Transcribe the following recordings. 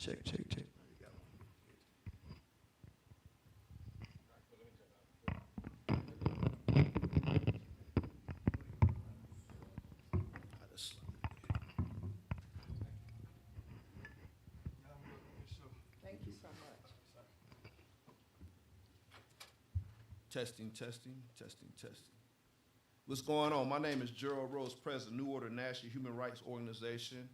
Check, check, check. Thank you so much. Testing, testing, testing, testing. What's going on? My name is Gerald Rose, President, New Order National Human Rights Organization.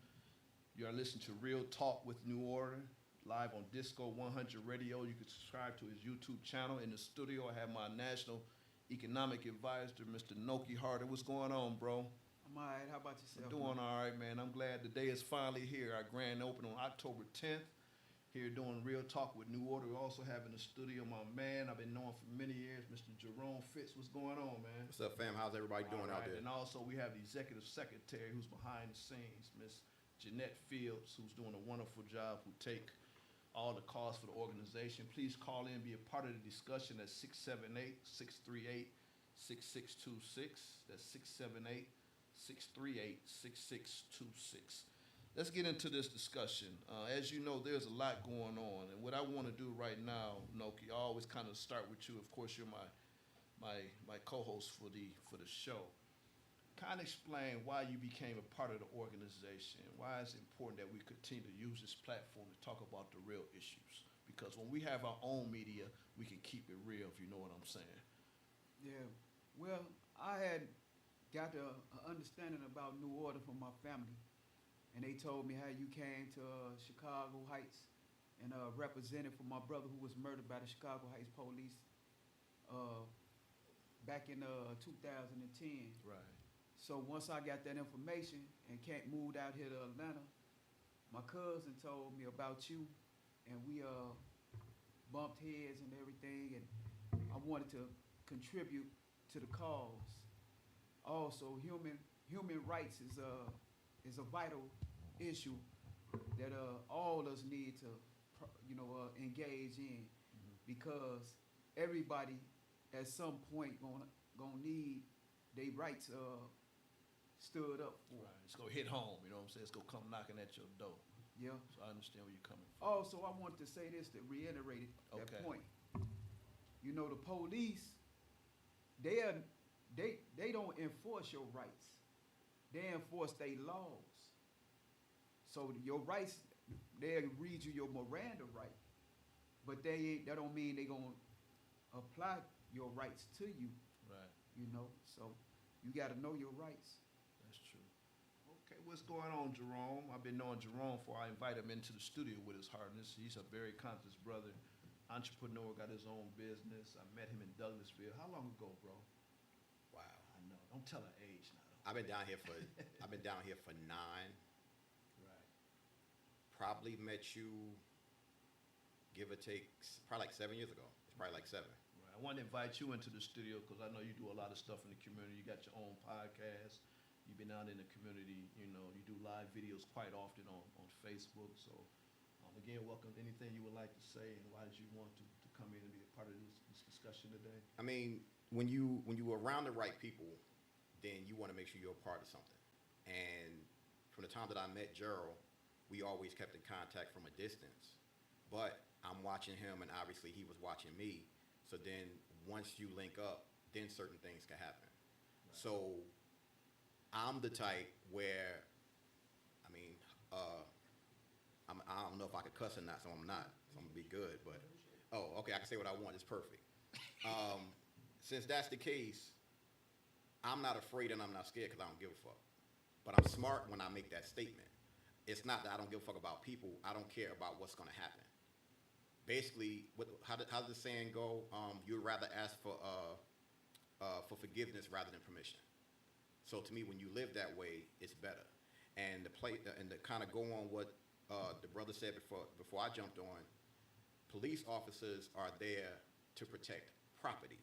You are listening to Real Talk with New Order, live on Disco 100 Radio. You can subscribe to his YouTube channel. In the studio, I have my National Economic Advisor, Mr. Noki Harder. What's going on, bro? I'm all right. How about yourself? Doing all right, man. I'm glad the day is finally here. Our grand open on October 10th. Here doing Real Talk with New Order. We also have in the studio my man I've been knowing for many years, Mr. Jerome Fitz. What's going on, man? What's up, fam? How's everybody doing out there? And also we have the executive secretary who's behind the scenes, Miss Jeanette Fields, who's doing a wonderful job, who take all the costs for the organization. Please call in, be a part of the discussion at 678-638-6626. That's 678-638-6626. Let's get into this discussion. As you know, there's a lot going on, and what I want to do right now, Noki, I always kind of start with you. Of course, you're my co-host for the show. Kind of explain why you became a part of the organization. Why it's important that we continue to use this platform to talk about the real issues. Because when we have our own media, we can keep it real, if you know what I'm saying. Yeah. Well, I had got an understanding about New Order from my family, and they told me how you came to Chicago Heights and represented for my brother who was murdered by the Chicago Heights police back in 2010. Right. So once I got that information and moved out here to Atlanta, my cousin told me about you, and we bumped heads and everything, and I wanted to contribute to the cause. Also, human rights is a vital issue that all of us need to, engage in, because everybody at some point gonna need their rights stood up for. Right. It's gonna hit home, you know what I'm saying? It's gonna come knocking at your door. Yeah. So I understand where you're coming from. Also, I want to say this to reiterate that Okay. point. You know, the police, they don't enforce your rights. They enforce their laws. So your rights, they'll read you your Miranda right, but that don't mean they gonna apply your rights to you. Right. You know, so you got to know your rights. That's true. Okay, what's going on, Jerome? I've been knowing Jerome before I invite him into the studio with his hardness. He's a very conscious brother, entrepreneur, got his own business. I met him in Douglasville. How long ago, bro? Wow. I know. Don't tell her age now. I've been down here for 9. Right. Probably met you, give or take, probably like 7 years ago. It's probably like 7. Right. I want to invite you into the studio because I know you do a lot of stuff in the community. You got your own podcast. You've been out in the community. You know, you do live videos quite often on Facebook. So, again, welcome. Anything you would like to say, and why did you want to come in and be a part of this discussion today? I mean, when you are around the right people, then you want to make sure you're a part of something. And from the time that I met Gerald, we always kept in contact from a distance. But I'm watching him, and obviously he was watching me. So then once you link up, then certain things can happen. Right. So I'm the type where, I mean, I don't know if I could cuss or not, so I'm not. So I'm going to be good. But, okay, I can say what I want. It's perfect. Since that's the case, I'm not afraid and I'm not scared because I don't give a fuck. But I'm smart when I make that statement. It's not that I don't give a fuck about people. I don't care about what's going to happen. Basically, how does the saying go? You'd rather ask for forgiveness rather than permission. So to me, when you live that way, it's better. And to kind of go on what the brother said before I jumped on, police officers are there to protect property.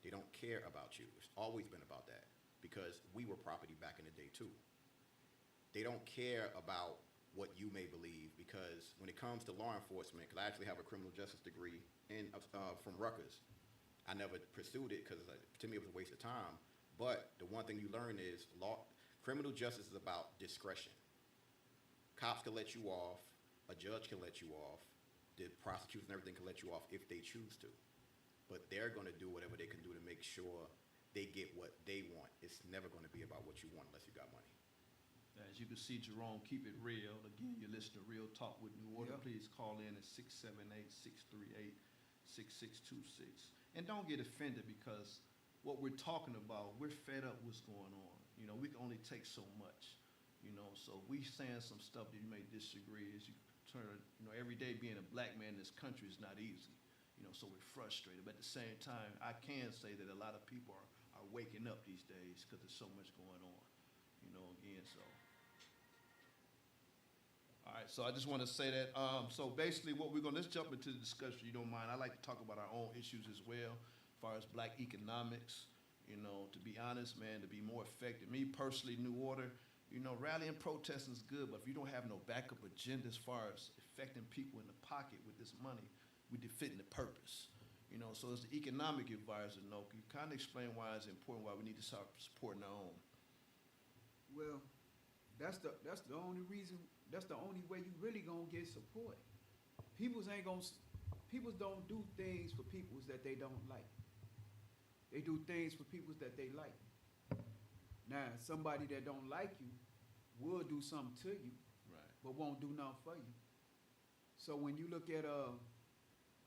They don't care about you. It's always been about that because we were property back in the day too. They don't care about what you may believe because when it comes to law enforcement, because I actually have a criminal justice degree from Rutgers, I never pursued it because to me it was a waste of time. But the one thing you learn is criminal justice is about discretion. Cops can let you off. A judge can let you off. The prosecution and everything can let you off if they choose to. But they're going to do whatever they can do to make sure they get what they want. It's never going to be about what you want unless you got money. As you can see, Jerome, keep it real. Again, you're listening to Real Talk with New Order. Yep. Please call in at 678-638-6626. And don't get offended because what we're talking about, we're fed up what's going on. You know, we can only take so much. You know, so we saying some stuff that you may disagree. As you turn, you know, every day being a black man in this country is not easy. You know, so we're frustrated. But at the same time, I can say that a lot of people are waking up these days because there's so much going on. You know, again, so. All right, so I just want to say that. So basically, let's jump into the discussion. You don't mind? I like to talk about our own issues as well, as far as black economics. You know, to be honest, man, to be more effective. Me personally, New Order. You know, rallying and protesting is good, but if you don't have no backup agenda as far as affecting people in the pocket with this money, we're defeating the purpose. You know, so as the economic advisor, Noki, kind of explain why it's important, why we need to start supporting our own. Well, that's the only reason. That's the only way you really gonna get support. People don't do things for peoples that they don't like. They do things for peoples that they like. Now, somebody that don't like you will do something to you, Right. but won't do nothing for you. So when you look at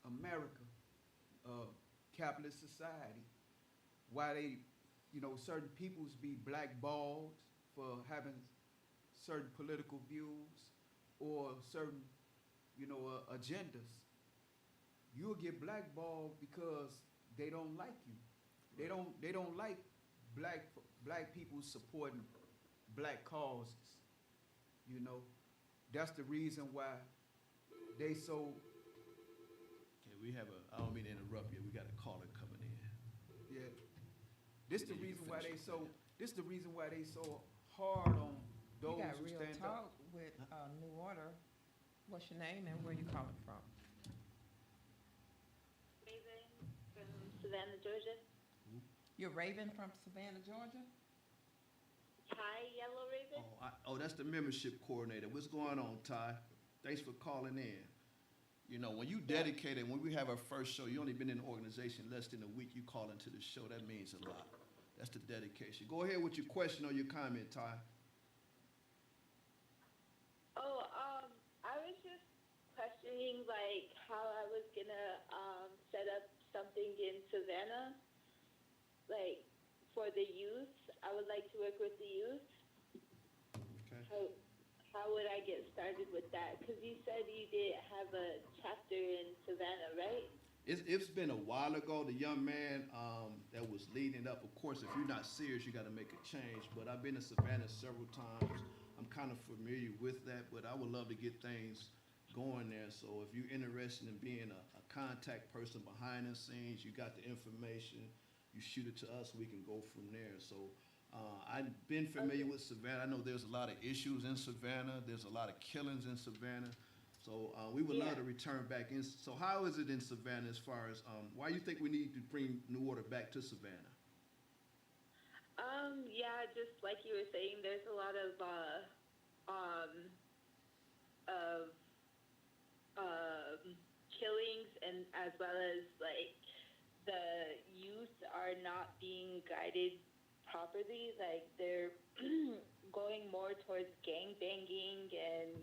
America, capitalist society, why they, you know, certain peoples be blackballed for having certain political views or certain, you know, agendas, you'll get blackballed because they don't like you. They don't like black people supporting black causes. You know, that's the reason why they so. Okay, we have I don't mean to interrupt you. We got a caller coming in. Yeah. This the Yeah, you reason can why finish they it. so. This the reason why they so hard on those You got who Real stand Talk up. with New Order. What's your name and where you calling from? Raven from Savannah, Georgia. You're Raven from Savannah, Georgia? Hi, Yellow Raven. Oh, that's the membership coordinator. What's going on, Ty? Thanks for calling in. You know, when you dedicated, when we have our first show, you only been in the organization less than a week, you call into the show. That means a lot. That's the dedication. Go ahead with your question or your comment, Ty. Oh, I was just questioning like how I was gonna set up something in Savannah, like for the youth. I would like to work with the youth. Okay. How would I get started with that? Because you said you did have a chapter in Savannah, right? It's been a while ago. The young man that was leading up, of course, if you're not serious, you got to make a change. But I've been to Savannah several times. I'm kind of familiar with that, but I would love to get things going there. So if you're interested in being a contact person behind the scenes, you got the information, you shoot it to us, we can go from there. So I've been familiar with Savannah. I know there's a lot of issues in Savannah. There's a lot of killings in Savannah. So we would love to return back in. So how is it in Savannah as far as, why do you think we need to bring New Order back to Savannah? Yeah, just like you were saying, there's a lot of killings, and as well as like the youth are not being guided properly. Like they're going more towards gang banging, and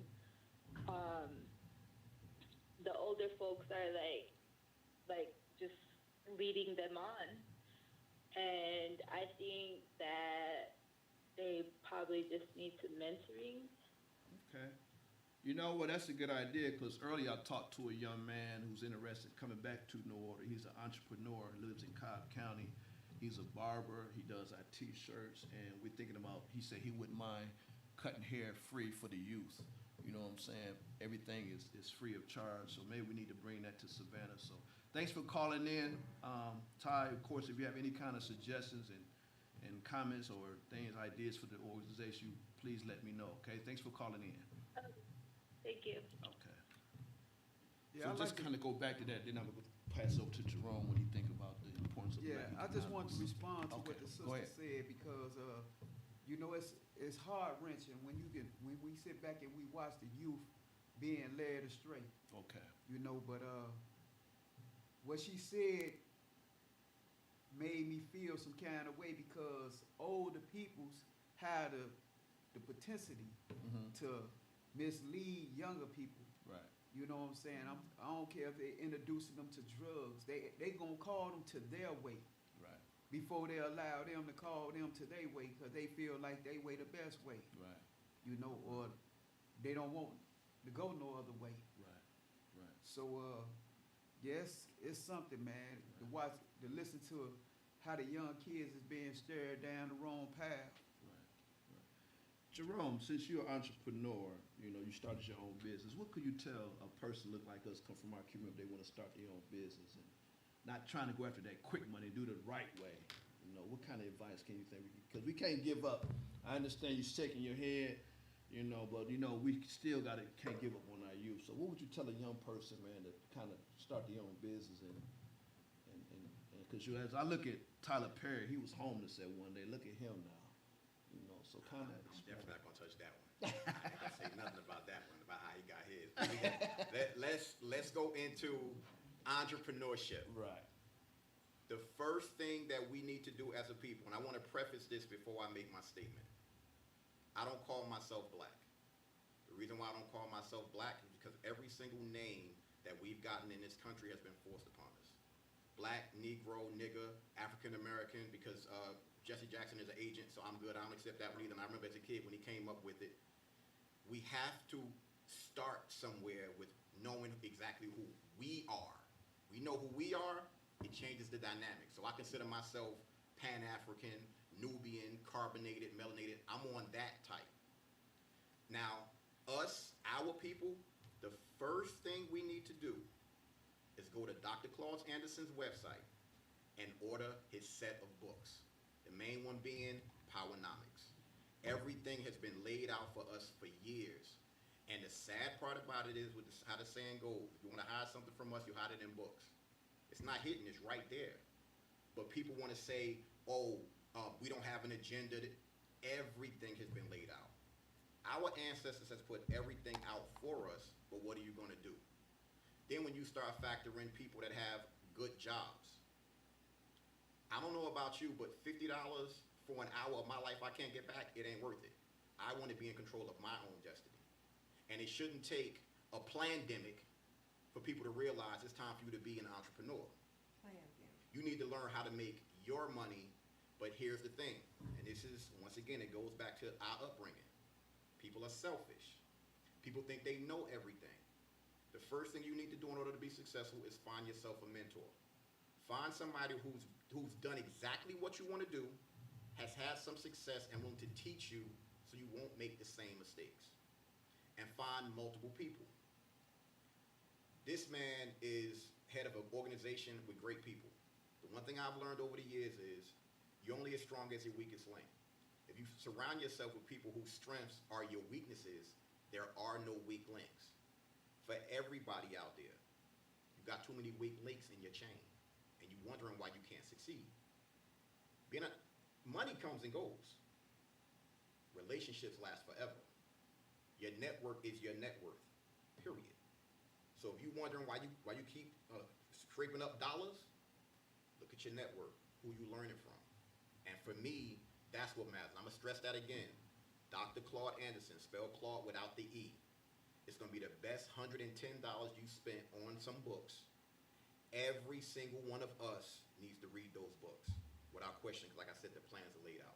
the older folks are like just leading them on. And I think that they probably just need some mentoring. Okay. You know what, that's a good idea, because earlier I talked to a young man who's interested in coming back to New Order. He's an entrepreneur, lives in Cobb County. He's a barber, he does our t-shirts, and we're thinking about, he said he wouldn't mind cutting hair free for the youth. You know what I'm saying? Everything is free of charge, so maybe we need to bring that to Savannah. So thanks for calling in. Ty, of course, if you have any kind of suggestions and comments or things, ideas for the organization, please let me know, okay? Thanks for calling in. Thank you. Okay. Yeah, So just kind of go back to that, then I'm going to pass over to Jerome when you think about the importance of Yeah, I black just want to economics. respond to what Okay, the go sister ahead. said, because you know, it's heart wrenching when we sit back and we watch the youth being led astray. Okay. You know, but what she said made me feel some kind of way because older peoples had the propensity Mm-hmm. to mislead younger people. Right. You know what I'm saying? I don't care if they introducing them to drugs. They gonna call them to their way Right. before they allow them to call them to their way because they feel like they way the best way. Right. You know, or they don't want to go no other way. Right. Right. So, yes, it's something, man, to watch, to listen to how the young kids is being steered down the wrong path. Jerome, since you're an entrepreneur, you know, you started your own business. What could you tell a person look like us, come from our community, they want to start their own business and not trying to go after that quick money, do it the right way? You know, what kind of advice can you think? Because we can't give up. I understand you shaking your head, you know, but you know we still can't give up on our youth. So what would you tell a young person, man, to kind of start their own business and because as I look at Tyler Perry, he was homeless at one day. Look at him now, you know. So kind of. I'm definitely not gonna touch that one. I say nothing about that one, about how he got his. Let's go into entrepreneurship. Right. The first thing that we need to do as a people, and I want to preface this before I make my statement. I don't call myself black. The reason why I don't call myself black is because every single name that we've gotten in this country has been forced upon us. Black, Negro, nigger, African American, because Jesse Jackson is an agent, so I'm good. I don't accept that one either. And I remember as a kid when he came up with it. We have to start somewhere with knowing exactly who we are. We know who we are, it changes the dynamic. So I consider myself Pan-African, Nubian, carbonated, melanated. I'm on that type. Now, us, our people, the first thing we need to do is go to Dr. Claus Anderson's website and order his set of books. The main one being Powernomics. Everything has been laid out for us for years. And the sad part about it is, with how the saying goes, if you want to hide something from us, you hide it in books. It's not hidden, it's right there. But people want to say, we don't have an agenda. Everything has been laid out. Our ancestors has put everything out for us, but what are you going to do? Then when you start factoring people that have good jobs, I don't know about you, but $50 for an hour of my life I can't get back, it ain't worth it. I want to be in control of my own destiny. And it shouldn't take a pandemic for people to realize it's time for you to be an entrepreneur. You need to learn how to make your money, but here's the thing, and this is, once again, it goes back to our upbringing. People are selfish. People think they know everything. The first thing you need to do in order to be successful is find yourself a mentor. Find somebody who's done exactly what you want to do, has had some success, and willing to teach you so you won't make the same mistakes. And find multiple people. This man is head of an organization with great people. The one thing I've learned over the years is you're only as strong as your weakest link. If you surround yourself with people whose strengths are your weaknesses, there are no weak links. For everybody out there, you've got too many weak links in your chain, and you're wondering why you can't succeed. Money comes and goes. Relationships last forever. Your network is your net worth, period. So if you're wondering why you keep scraping up dollars, look at your network, who you learning from. And for me, that's what matters. I'm going to stress that again. Dr. Claude Anderson, spell Claude without the E. It's going to be the best $110 you spent on some books. Every single one of us needs to read those books without question, because like I said, the plans are laid out.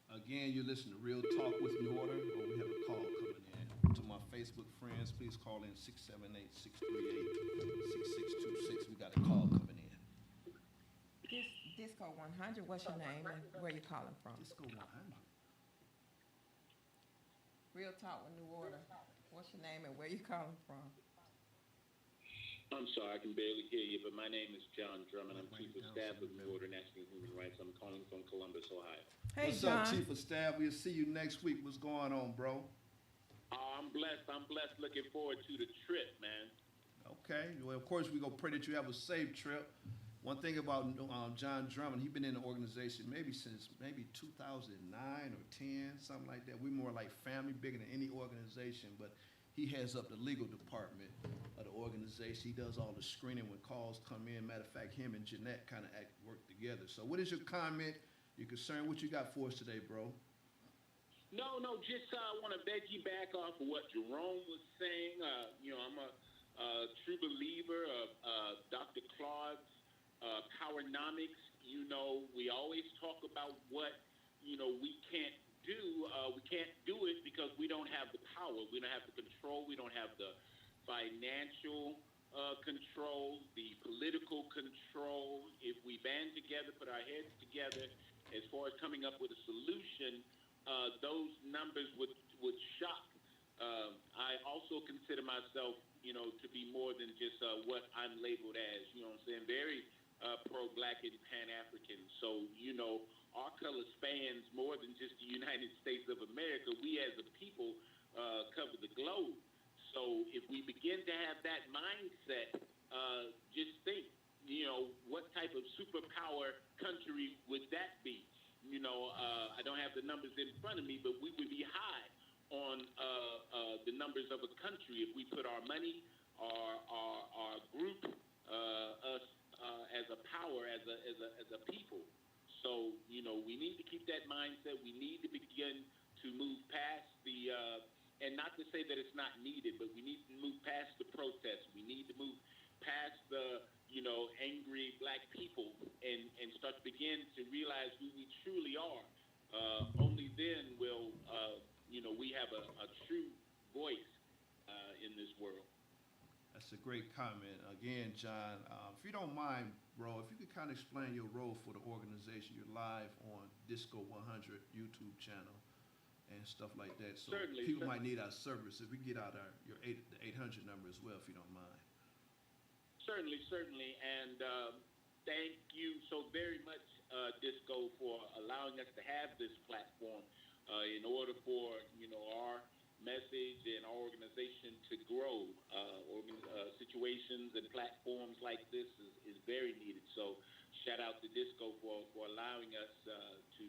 Again, you listen to Real Talk with New Order, or we have a call coming in. To my Facebook friends, please call in 678-638-6626. We got a call coming in. Disco 100, what's your name and where you calling from? Disco 100. Real Talk with New Order, what's your name and where you calling from? I'm sorry, I can barely hear you, but my name is John Drummond. I'm Chief of Staff of New Order National Human Rights. I'm calling from Columbus, Ohio. Hey, What's John. up, Chief of Staff? We'll see you next week. What's going on, bro? I'm blessed. Looking forward to the trip, man. Okay. Well, of course, we're going to pray that you have a safe trip. One thing about John Drummond, he's been in the organization since 2009 or 10, something like that. We're more like family, bigger than any organization, but he heads up the legal department of the organization. He does all the screening when calls come in. Matter of fact, him and Jeanette kind of work together. So what is your comment, your concern? What you got for us today, bro? No, just want to back off of what Jerome was saying. I'm a true believer of Dr. Claude's Powernomics. We always talk about what, we can't do. We can't do it because we don't have the power. We don't have the control. We don't have the financial control, the political control. If we band together, put our heads together as far as coming up with a solution, those numbers would shock. I also consider myself, to be more than just what I'm labeled as, very pro-Black and Pan-African. So, our color spans more than just the United States of America. We as a people cover the globe. So if we begin to have that mindset, just think, what type of superpower country would that be? I don't have the numbers in front of me, but we would be high on the numbers of a country if we put our money, our group, us as a power, as a people. So we need to keep that mindset. We need to begin to move past the, and not to say that it's not needed, but we need to move past the protests. We need to move past the angry Black people and start to begin to realize who we truly are. Only then will, we have a true voice in this world. That's a great comment. Again, John, if you don't mind, bro, if you could kind of explain your role for the organization. You're live on Disco 100 YouTube channel and stuff like that. So Certainly, people might need our service. If we get out the 800 number as well, if you don't mind. Certainly, and thank you so very much, Disco, for allowing us to have this platform in order for our message and our organization to grow. Situations and platforms like this is very needed. So shout out to Disco for allowing us to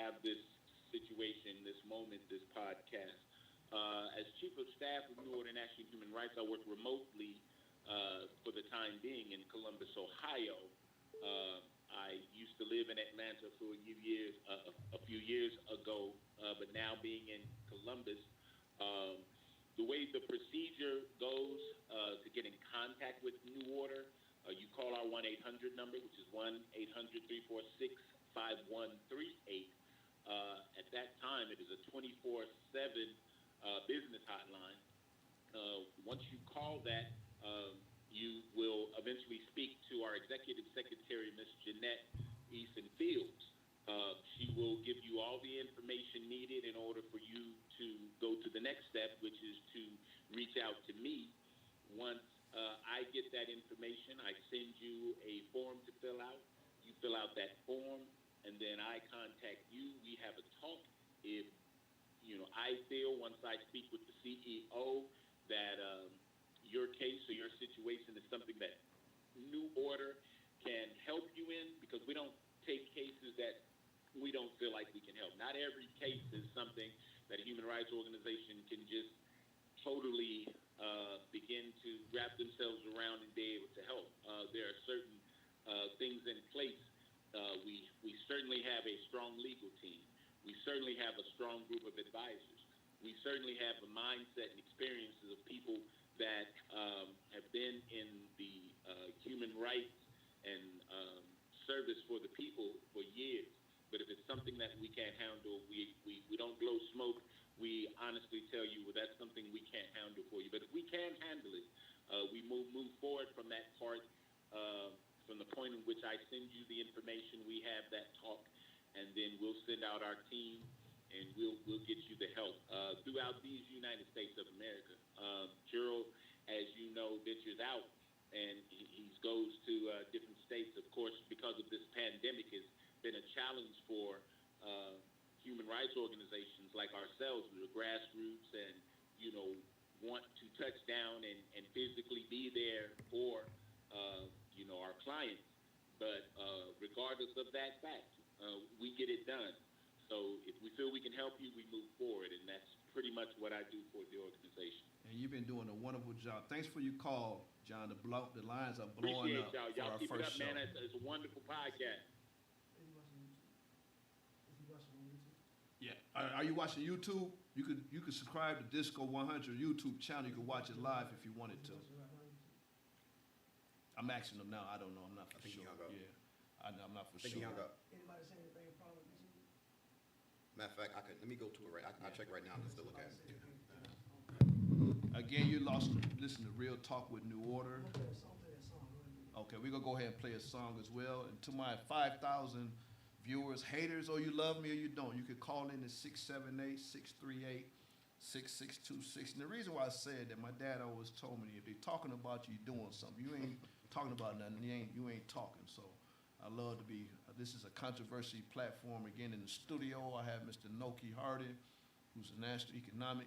have this situation, this moment, this podcast. As Chief of Staff of New Order National Human Rights, I work remotely for the time being in Columbus, Ohio. I used to live in Atlanta for a few years ago, but now being in Columbus, the way the procedure goes to get in contact with New Order, you call our 1-800 number, which is 1-800-346-5138. At that time, it is a 24/7 business hotline. Once you call that, you will eventually speak to our Executive Secretary, Ms. Jeanette Easton Fields. She will give you all the information needed in order for you to go to the next step, which is to reach out to me. Once I get that information, I send you a form to fill out. You fill out that form, and then I contact you. We have a talk. If I feel once I speak with the CEO that your case or your situation is something that New Order can help you in, because we don't take cases that we don't feel like we can help. Not every case is something that a human rights organization can just totally begin to wrap themselves around and be able to help. There are certain things in place. We certainly have a strong legal team. We certainly have a strong group of advisors. We certainly have a mindset and experiences of people that have been in the human rights and service for the people for years. But if it's something that we can't handle, we don't blow smoke. We honestly tell you, well, that's something we can't handle for you. But if we can handle it, we move forward from that part, from the point in which I send you the information, we have that talk, and then we'll send out our team, and we'll get you the help throughout these United States of America. Gerald, as you know, ventures out, and he goes to different states. Of course, because of this pandemic, it's been a challenge for human rights organizations like ourselves, the grassroots, and want to touch down and physically be there for our clients. But regardless of that fact, we get it done. So if we feel we can help you, we move forward, and that's pretty much what I do for the organization. And you've been doing a wonderful job. Thanks for your call, John. The lines are blowing Appreciate up y'all. Y'all for our keep it first up, show. man. It's a wonderful podcast. Yeah. Are you watching YouTube? You could subscribe to Disco 100 YouTube channel. You can watch it live if you wanted to. I'm asking them now. I don't know. I'm not for I think he sure. hung up. Yeah. I'm not for I think sure. he hung up. Anybody say anything problem with you? Matter of fact, let me go to it right. I'll check right now just to look at it. Again, you listen to Real Talk with New Order. I'm gonna play a song, go ahead. Okay, we're gonna go ahead and play a song as well. And to my 5,000 viewers, haters, or you love me or you don't, you could call in at 678-638-6626. And the reason why I said that, my dad always told me, if they're talking about you, you're doing something. You ain't talking about nothing. You ain't talking. So I love to be. This is a controversy platform. Again, in the studio, I have Mr. Noki Hardy, who's a national economic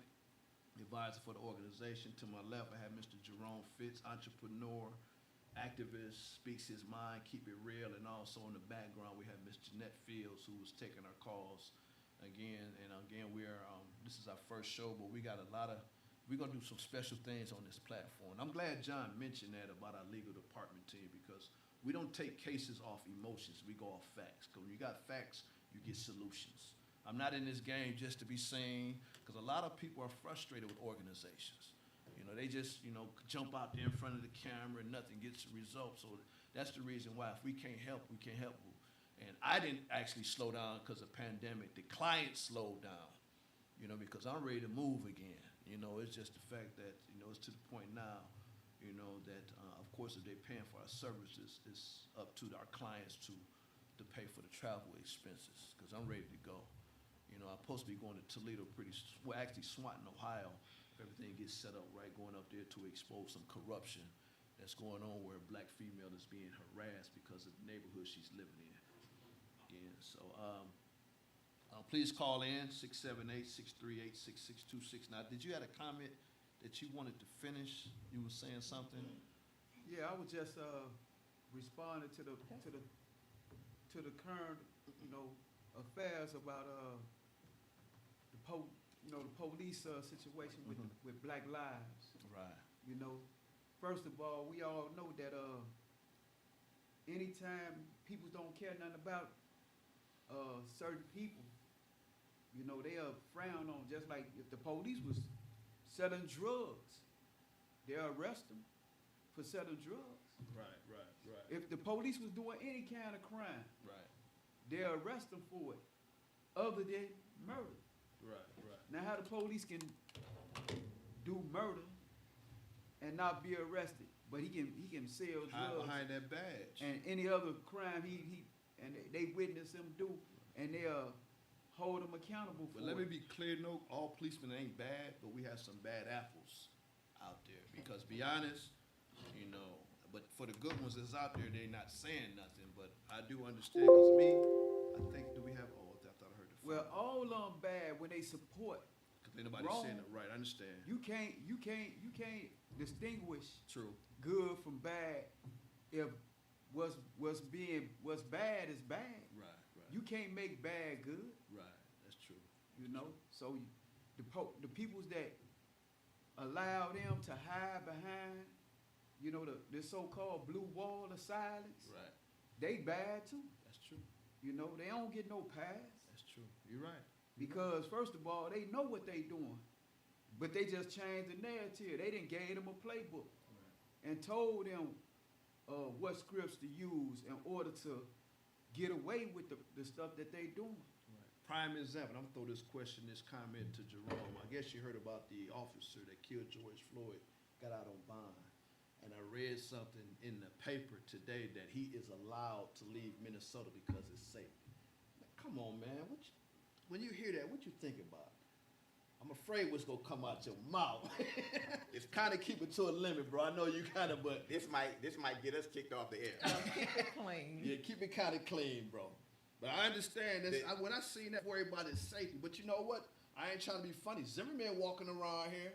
advisor for the organization. To my left, I have Mr. Jerome Fitz, entrepreneur, activist, speaks his mind, keep it real. And also in the background, we have Ms. Jeanette Fields, who was taking our calls again. And again, this is our first show, but we're gonna do some special things on this platform. I'm glad John mentioned that about our legal department team, because we don't take cases off emotions. We go off facts. Because when you got facts, you get solutions. I'm not in this game just to be seen, because a lot of people are frustrated with organizations. You know, they just, jump out there in front of the camera and nothing gets the results. So that's the reason why if we can't help, we can't help. And I didn't actually slow down because of pandemic. The clients slowed down, because I'm ready to move again. It's just the fact that, it's to the point now, that, of course, if they're paying for our services, it's up to our clients to pay for the travel expenses, because I'm ready to go. I'm supposed to be going to Toledo actually Swanton, Ohio, if everything gets set up right, going up there to expose some corruption that's going on where a black female is being harassed because of the neighborhood she's living in. Again, so please call in, 678-638-6626. Now, did you have a comment that you wanted to finish? You were saying something? Yeah, I was just responding to the current, affairs about the police situation with Black Lives. Right. First of all, we all know that anytime people don't care nothing about certain people, they are frowned on. Just like if the police was selling drugs, they'll arrest them for selling drugs. Right. If the police was doing any kind of crime, Right. they'll arrest them for it, other than murder. Right. Now, how the police can do murder and not be arrested, but he can sell Hide drugs behind that badge. and any other crime and they witness him do, and they'll hold him accountable for But let me it. be clear, no, all policemen ain't bad, but we have some bad apples out there. Because be honest, but for the good ones that's out there, they're not saying nothing. But I do understand, because I think, do we have, I thought I heard the phone. Well, all of them bad when they support. Because ain't nobody wrong. saying it right, I understand. You can't distinguish True. good from bad if what's bad is bad. Right. You can't make bad good. Right, that's true. So the peoples that allow them to hide behind, the so-called blue wall of silence, Right, they bad too. that's true. They don't get no pass That's true. You're right. because first of all, they know what they doing, but they just changed the narrative. They didn't gave them a playbook and told them what scripts to use in order to get away with the stuff that they doing. Prime example, I'm gonna throw this comment to Jerome. I guess you heard about the officer that killed George Floyd, got out on bond. And I read something in the paper today that he is allowed to leave Minnesota because it's safe. Come on, man. When you hear that, what you think about? I'm afraid what's gonna come out your mouth. It's kind of keep it to a limit, bro. I know you kind of, but This might get us kicked off the air. Keep it clean. yeah, keep it kind of clean, bro. But I understand this. When I seen that, worry about his safety. But you know what? I ain't trying to be funny. Zimmerman walking around here.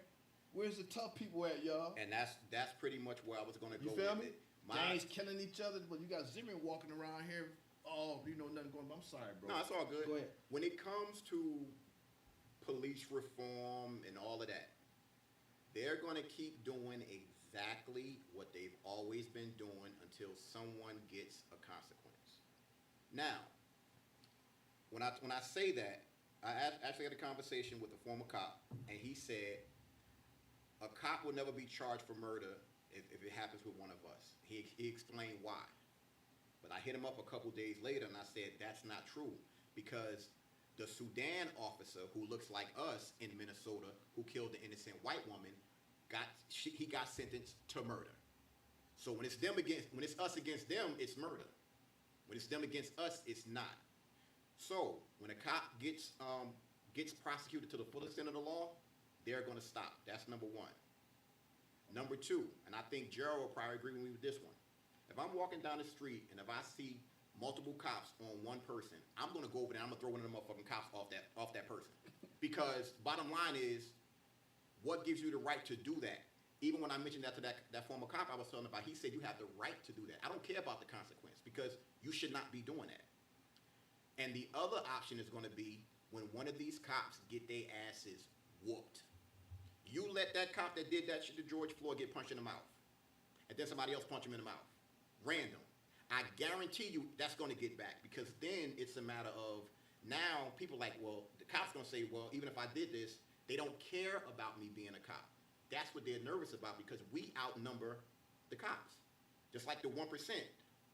Where's the tough people at, y'all? And that's pretty much where I was going to You go feel with me? it. Gangs killing each other, but you got Zimmerman walking around here nothing going on. I'm sorry, bro. No, it's all good. Go ahead. When it comes to police reform and all of that, they're going to keep doing exactly what they've always been doing until someone gets a consequence. Now, when I say that, I actually had a conversation with a former cop, and he said a cop will never be charged for murder if it happens with one of us. He explained why. But I hit him up a couple days later, and I said that's not true, because the Sudan officer who looks like us in Minnesota, who killed the innocent white woman, he got sentenced to murder. So when it's us against them, it's murder. When it's them against us, it's not. So when a cop gets prosecuted to the full extent of the law, they're going to stop. That's number one. Number two, and I think Gerald will probably agree with me with this one. If I'm walking down the street and if I see multiple cops on one person, I'm going to go over there and I'm going to throw one of them motherfucking cops off that person. Because bottom line is, what gives you the right to do that? Even when I mentioned that to that former cop I was telling about, he said you have the right to do that. I don't care about the consequence because you should not be doing that. And the other option is going to be when one of these cops get their asses whooped. You let that cop that did that shit to George Floyd get punched in the mouth. And then somebody else punch him in the mouth. Random. I guarantee you that's going to get back, because then it's a matter of now people like, well, the cop's going to say, well, even if I did this, they don't care about me being a cop. That's what they're nervous about, because we outnumber the cops. Just like the 1%.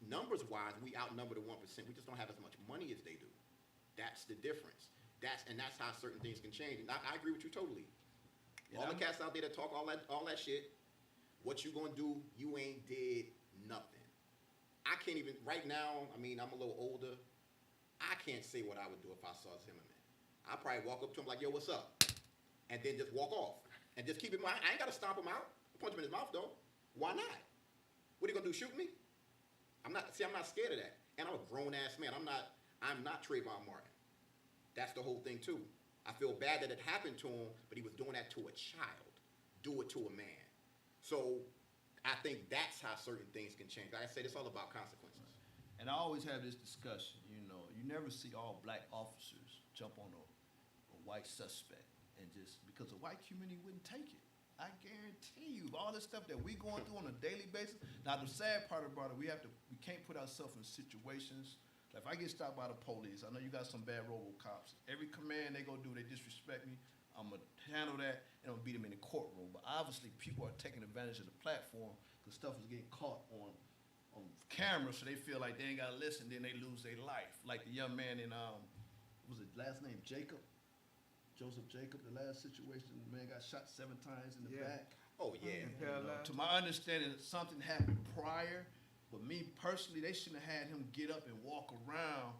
Numbers-wise, we outnumber the 1%. We just don't have as much money as they do. That's the difference. That's how certain things can change. And I agree with you totally. All the cats out there that talk all that shit, what you gonna do? You ain't did nothing. I can't even, right now, I mean, I'm a little older. I can't say what I would do if I saw Zimmerman. I'd probably walk up to him like, yo, what's up? And then just walk off. And just keep in mind, I ain't gotta stomp him out. Punch him in his mouth though. Why not? What are you gonna do, shoot me? I'm not scared of that. And I'm a grown ass man. I'm not Trayvon Martin. That's the whole thing too. I feel bad that it happened to him, but he was doing that to a child. Do it to a man. So I think that's how certain things can change. Like I said, it's all about consequences. And I always have this discussion, you never see all black officers jump on a white suspect and just, because the white community wouldn't take it. I guarantee you, all this stuff that we going through on a daily basis. Now the sad part about it, we can't put ourselves in situations. Like if I get stopped by the police, I know you got some bad robo-cops. Every command they go do, they disrespect me. I'm going to handle that, and I'm going to beat them in the courtroom. But obviously, people are taking advantage of the platform because stuff is getting caught on camera, so they feel like they ain't got to listen, then they lose their life. Like the young man in, was it last name Jacob? Joseph Jacob, the last situation, the man got shot 7 times in the back. Oh, yeah. To my understanding, something happened prior, but me personally, they shouldn't have had him get up and walk around.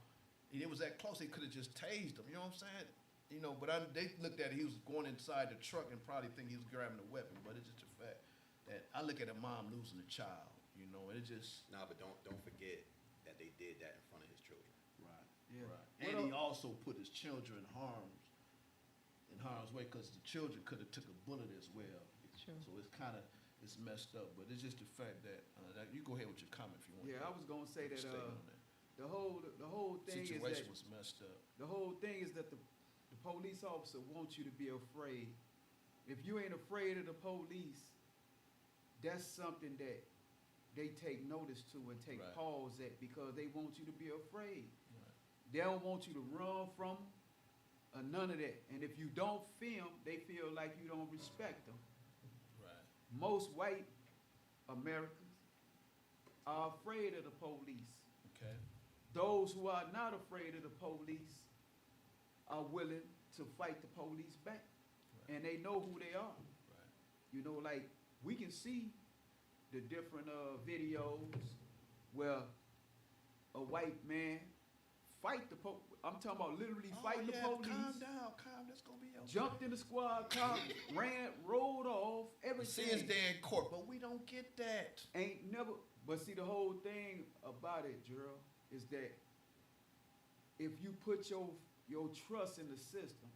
And it was that close, they could have just tased him, you know what I'm saying? But they looked at it, he was going inside the truck and probably think he was grabbing a weapon, but it's just a fact that I look at a mom losing a child, and it just... No, but don't forget that they did that in front of his children. Right, Yeah. right. And he also put his children in harm's way because the children could have took a bullet as well. Sure. So it's messed up, but it's just the fact that, you go ahead with your comment if you want. Yeah, I was gonna say that Statement on that. the whole thing Situation is was messed up. the whole thing is that the police officer wants you to be afraid. If you ain't afraid of the police, that's something that they take notice to and take Right. pause at, because they want you to be afraid. Right. They don't want you to run from them or none of that. And if you don't film, they feel like you don't respect them. Right. Most white Americans are afraid of the police. Okay. Those who are not afraid of the police are willing to fight the police back. Right. And they know who they are. Right. Like we can see the different videos where a white man fight the police. I'm talking about literally fighting the police. Calm down, that's gonna be okay. Jumped in the squad car, rolled off, everything. See us there in court, but we don't get that. Ain't never. But see, the whole thing about it, Gerald, is that if you put your trust in the system,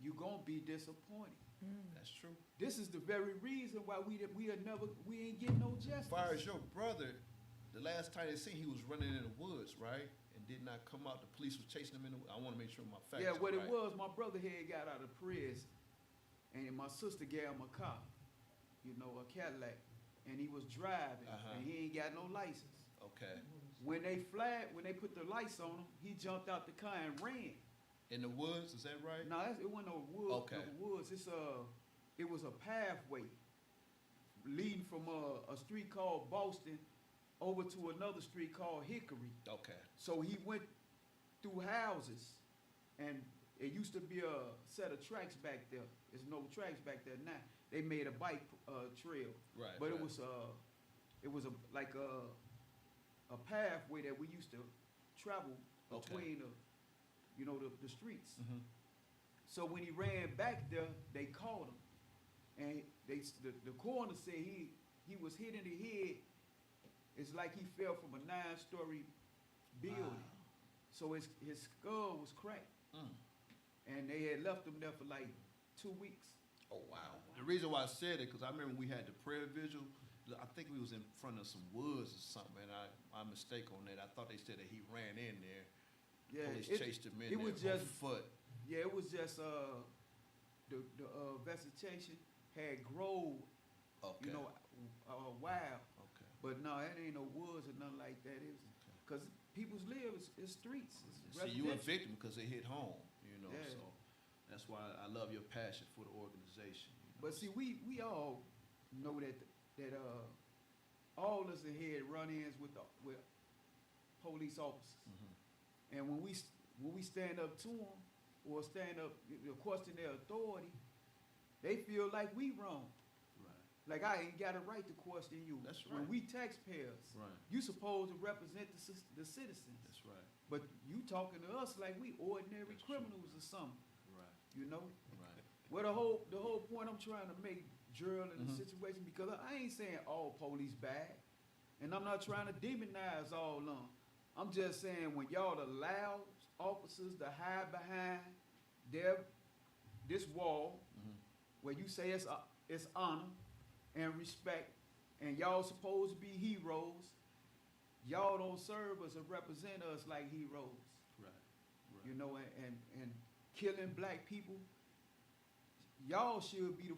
you're gonna be disappointed. That's true. This is the very reason why we ain't getting no justice. As far as your brother, the last time they seen, he was running in the woods, right? And did not come out. The police was chasing him. I want to make sure my facts Yeah, are what right. it was, my brother had got out of prison, and my sister gave him a car, you know, a Cadillac, and he was driving, Uh-huh. and he ain't got no license. Okay. When they put the lights on him, he jumped out the car and ran. In the woods, is that right? No, it wasn't no woods. Okay. No woods. It was a pathway leading from a street called Boston over to another street called Hickory. Okay. So he went through houses, and it used to be a set of tracks back there. There's no tracks back there now. They made a bike trail, Right. but right. it was like a pathway that we used to travel Okay. between the streets. Mhm. So when he ran back there, they caught him, and the coroner said he was hit in the head. It's like he fell from a 9-story building. Wow. So his skull was cracked, Mm. and they had left him there for like 2 weeks. Oh, wow. The reason why I said it, because I remember we had the prayer vigil. I think we was in front of some woods or something, and my mistake on that. I thought they said that he ran in there. Yeah, Police chased him in it there was just- on foot. Yeah, it was just the vegetation had grown, Okay. wild. Okay. But no, it ain't no woods or nothing like that. It's because people's live is streets. It's See, you a residential. victim because they hit home, Yeah. so that's why I love your passion for the organization. But see, we all know that all us in here run-ins with police officers, Mhm. and when we stand up to them or stand up to question their authority, they feel like we wrong. Right. Like I ain't got a right to question you. That's When right. we taxpayers, Right. you supposed to represent the citizens, That's right. but you talking to us like we ordinary That's true. criminals or something. Right. You know. Right. Well, the whole point I'm trying to make, Gerald, in the Mhm. situation, because I ain't saying all police bad, and I'm not trying to demonize all of them. I'm just saying when y'all allow officers to hide behind this wall, Mhm. where you say it's honor and respect, and y'all supposed to be heroes, y'all don't serve us or represent us like heroes. Right. Right. You know, and killing black people. Y'all should be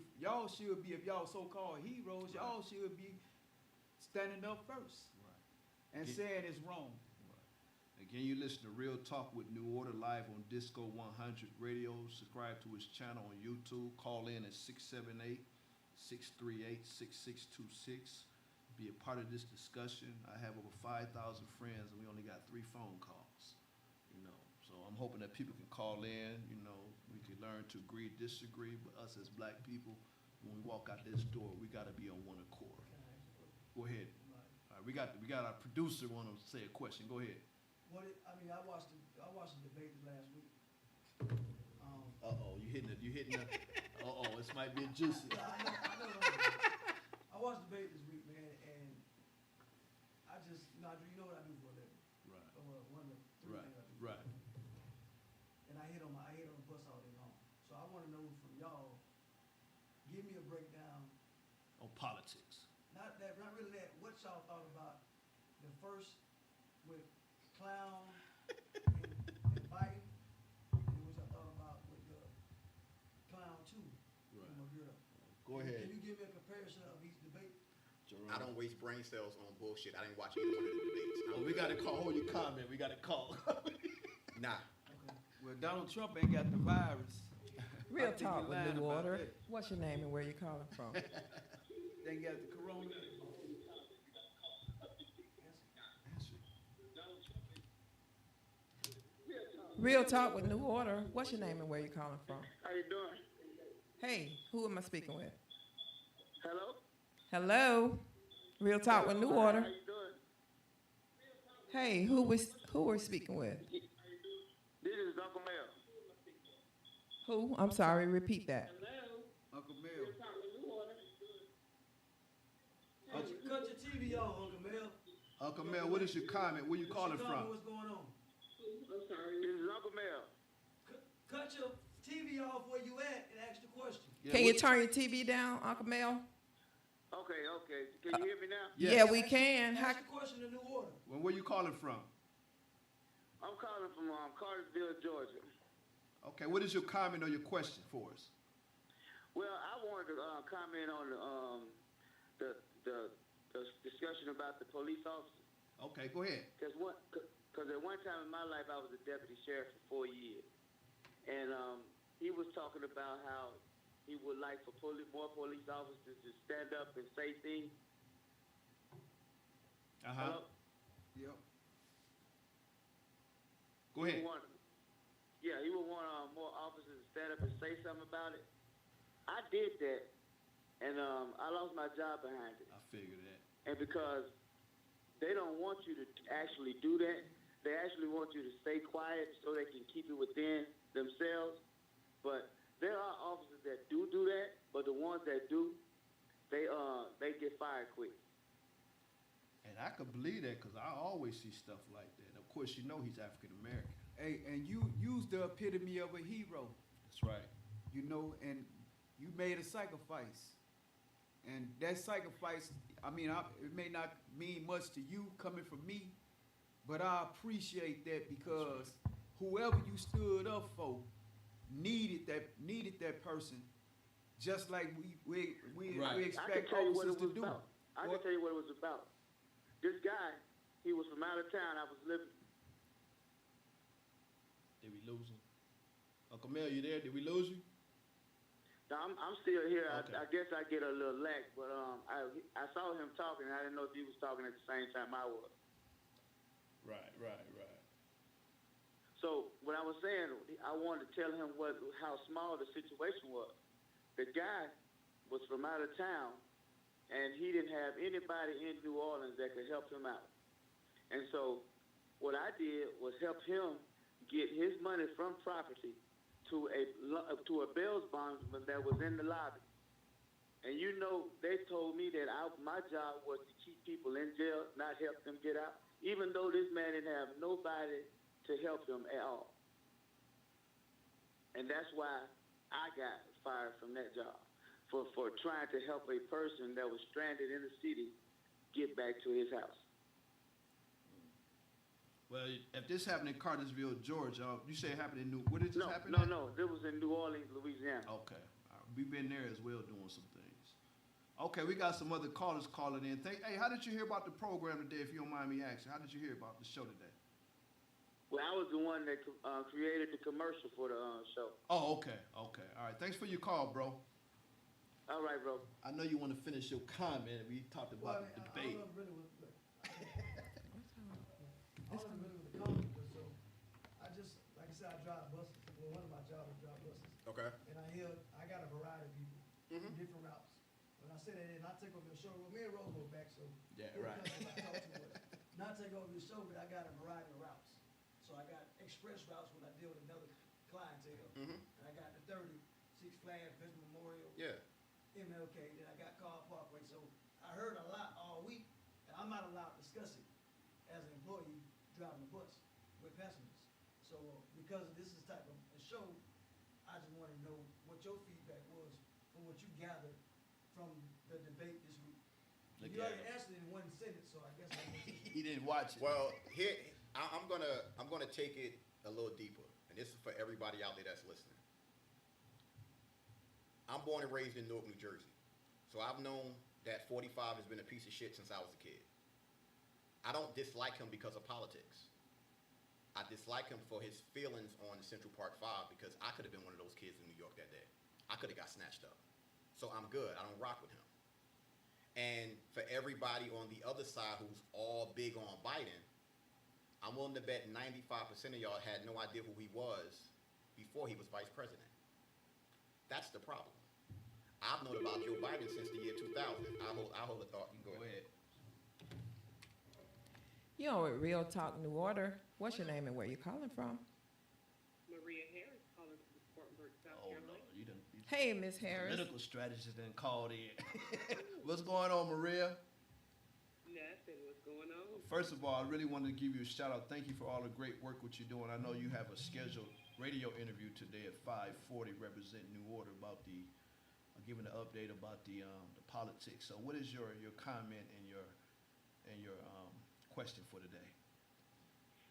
if y'all so-called heroes, y'all should be standing up first Right. and Yeah. saying it's wrong. Right. Again, you listen to Real Talk with New Order live on Disco 100 Radio. Subscribe to his channel on YouTube. Call in at 678-638-6626. Be a part of this discussion. I have over 5,000 friends, and we only got 3 phone calls. So I'm hoping that people can call in. We can learn to agree, disagree. But us as black people, when we walk out this door, we got to be on one accord. Can I ask you a question? Go ahead. Right. All right, we got our producer want to say a question. Go ahead. I watched the debate this last week. You hitting the. This might be juicy. I know. I watched the debate this week, man, and I just, you know what I do for a living. Right, Or one of the 3 right, things I do. right. And I hit on the bus all day long. So I want to know from y'all, give me a breakdown. On politics. Not really that. What y'all thought about the first with Clown and Biden, and what y'all thought about with the Clown 2 Right. and Maduro? Go Can ahead. you give me a comparison of each debate? Jerome. I don't waste brain cells on bullshit. I didn't watch either one of the debates. Oh, we got to call. Hold your comment. We got to call. Nah. Okay. Well, Donald Trump ain't got the virus. Real I think Talk you with lying New about Order. that. What's your name and where you calling from? They ain't got the corona. Real Talk with New Order. What's your name and where you calling from? How you doing? Hey, who am I speaking with? Hello? Hello. Real Talk with New Order. How you doing? Hey, who we're speaking with? This is Uncle Mel. Who? I'm sorry. Repeat that. Uncle Mel. Cut your TV on, Uncle Mel. Uncle Mel, what is your comment? Where you calling from? What's going on? I'm sorry. This is Uncle Mel. Cut your TV off where you at and ask the question. Yeah, Can you what- turn your TV down, Uncle Mel? Okay. Can you hear me now? Yes. Yeah, we can. Ask the question in New Order. Where you calling from? I'm calling from Cartersville, Georgia. Okay, what is your comment or your question for us? Well, I wanted to comment on the discussion about the police officers. Okay, go ahead. Because at one time in my life, I was a deputy sheriff for 4 years, and he was talking about how he would like for more police officers to stand up and say things. Hello? Yep. Go ahead. He would want more officers to stand up and say something about it. I did that, and I lost my job behind it. I figured that. And because they don't want you to actually do that, they actually want you to stay quiet so they can keep it within themselves. But there are officers that do that, but the ones that do, they get fired quick. And I could believe that because I always see stuff like that. Of course, you know he's African American. Hey, and you use the epitome of a hero, That's right. you know, and you made a sacrifice. And that sacrifice, I mean, it may not mean much to you coming from me, but I appreciate that because whoever you stood up for needed that person, just like we Right. expect I can tell you what officers it was to do. about. I can tell you what it was about. This guy, he was from out of town. I was living. Did we lose him? Uncle Mel, you there? Did we lose you? No, I'm still here. Okay. I guess I get a little lack, but I saw him talking. I didn't know if he was talking at the same time I was. Right. So what I was saying, I wanted to tell him how small the situation was. The guy was from out of town, and he didn't have anybody in New Orleans that could help him out. And so what I did was help him get his money from property to a bail bondsman that was in the lobby. And you know, they told me that my job was to keep people in jail, not help them get out, even though this man didn't have nobody to help him at all. And that's why I got fired from that job, for trying to help a person that was stranded in the city get back to his house. Well, if this happened in Cartersville, Georgia, you say it happened in where did this happen? No. This was in New Orleans, Louisiana. Okay. We've been there as well doing some things. Okay, we got some other callers calling in. Hey, how did you hear about the program today, if you don't mind me asking? How did you hear about the show today? Well, I was the one that created the commercial for the show. Oh, okay. All right. Thanks for your call, bro. All right, bro. I know you want to finish your comment. We talked about the debate. All of it really was the comment, so I just, like I said, I drive buses. Well, one of my jobs is drive buses. Okay. And I got a variety of people, different routes. When I say that, and I take over the show, well, me and Rose go back, so. Yeah, we'll right. come and talk to her. Not take over the show, but I got a variety of routes. So I got express routes when I deal with another clientele. And I got the 30, Six Flags, Veterans Memorial, Yeah. MLK, then I got Carl Parkway. So I heard a lot all week, and I'm not allowed to discuss it as an employee driving a bus with passengers. So because this is type of a show, I just want to know what your feedback was from what you gathered from the debate this week. You already answered it in one sentence, so I guess I He didn't watch it. Well, here I'm gonna take it a little deeper, and this is for everybody out there that's listening. I'm born and raised in Newark, New Jersey, so I've known that 45 has been a piece of shit since I was a kid. I don't dislike him because of politics. I dislike him for his feelings on the Central Park 5 because I could have been one of those kids in New York that day. I could have got snatched up. So I'm good. I don't rock with him. And for everybody on the other side who's all big on Biden, I'm willing to bet 95% of y'all had no idea who he was before he was vice president. That's the problem. I've known about Joe Biden since the year 2000. I hold a thought. You can go ahead. You know, with Real Talk New Order, what's your name and where you calling from? Maria Harris calling from Spartanburg, South Oh, no. Carolina. You done, Hey, Miss Harris. political strategist then called in. What's going on, Maria? Nothing. What's going on? First of all, I really wanted to give you a shout out. Thank you for all the great work what you're doing. I know you have a scheduled radio interview today at 5:40 representing New Order about giving an update about the politics. So what is your comment and your question for today?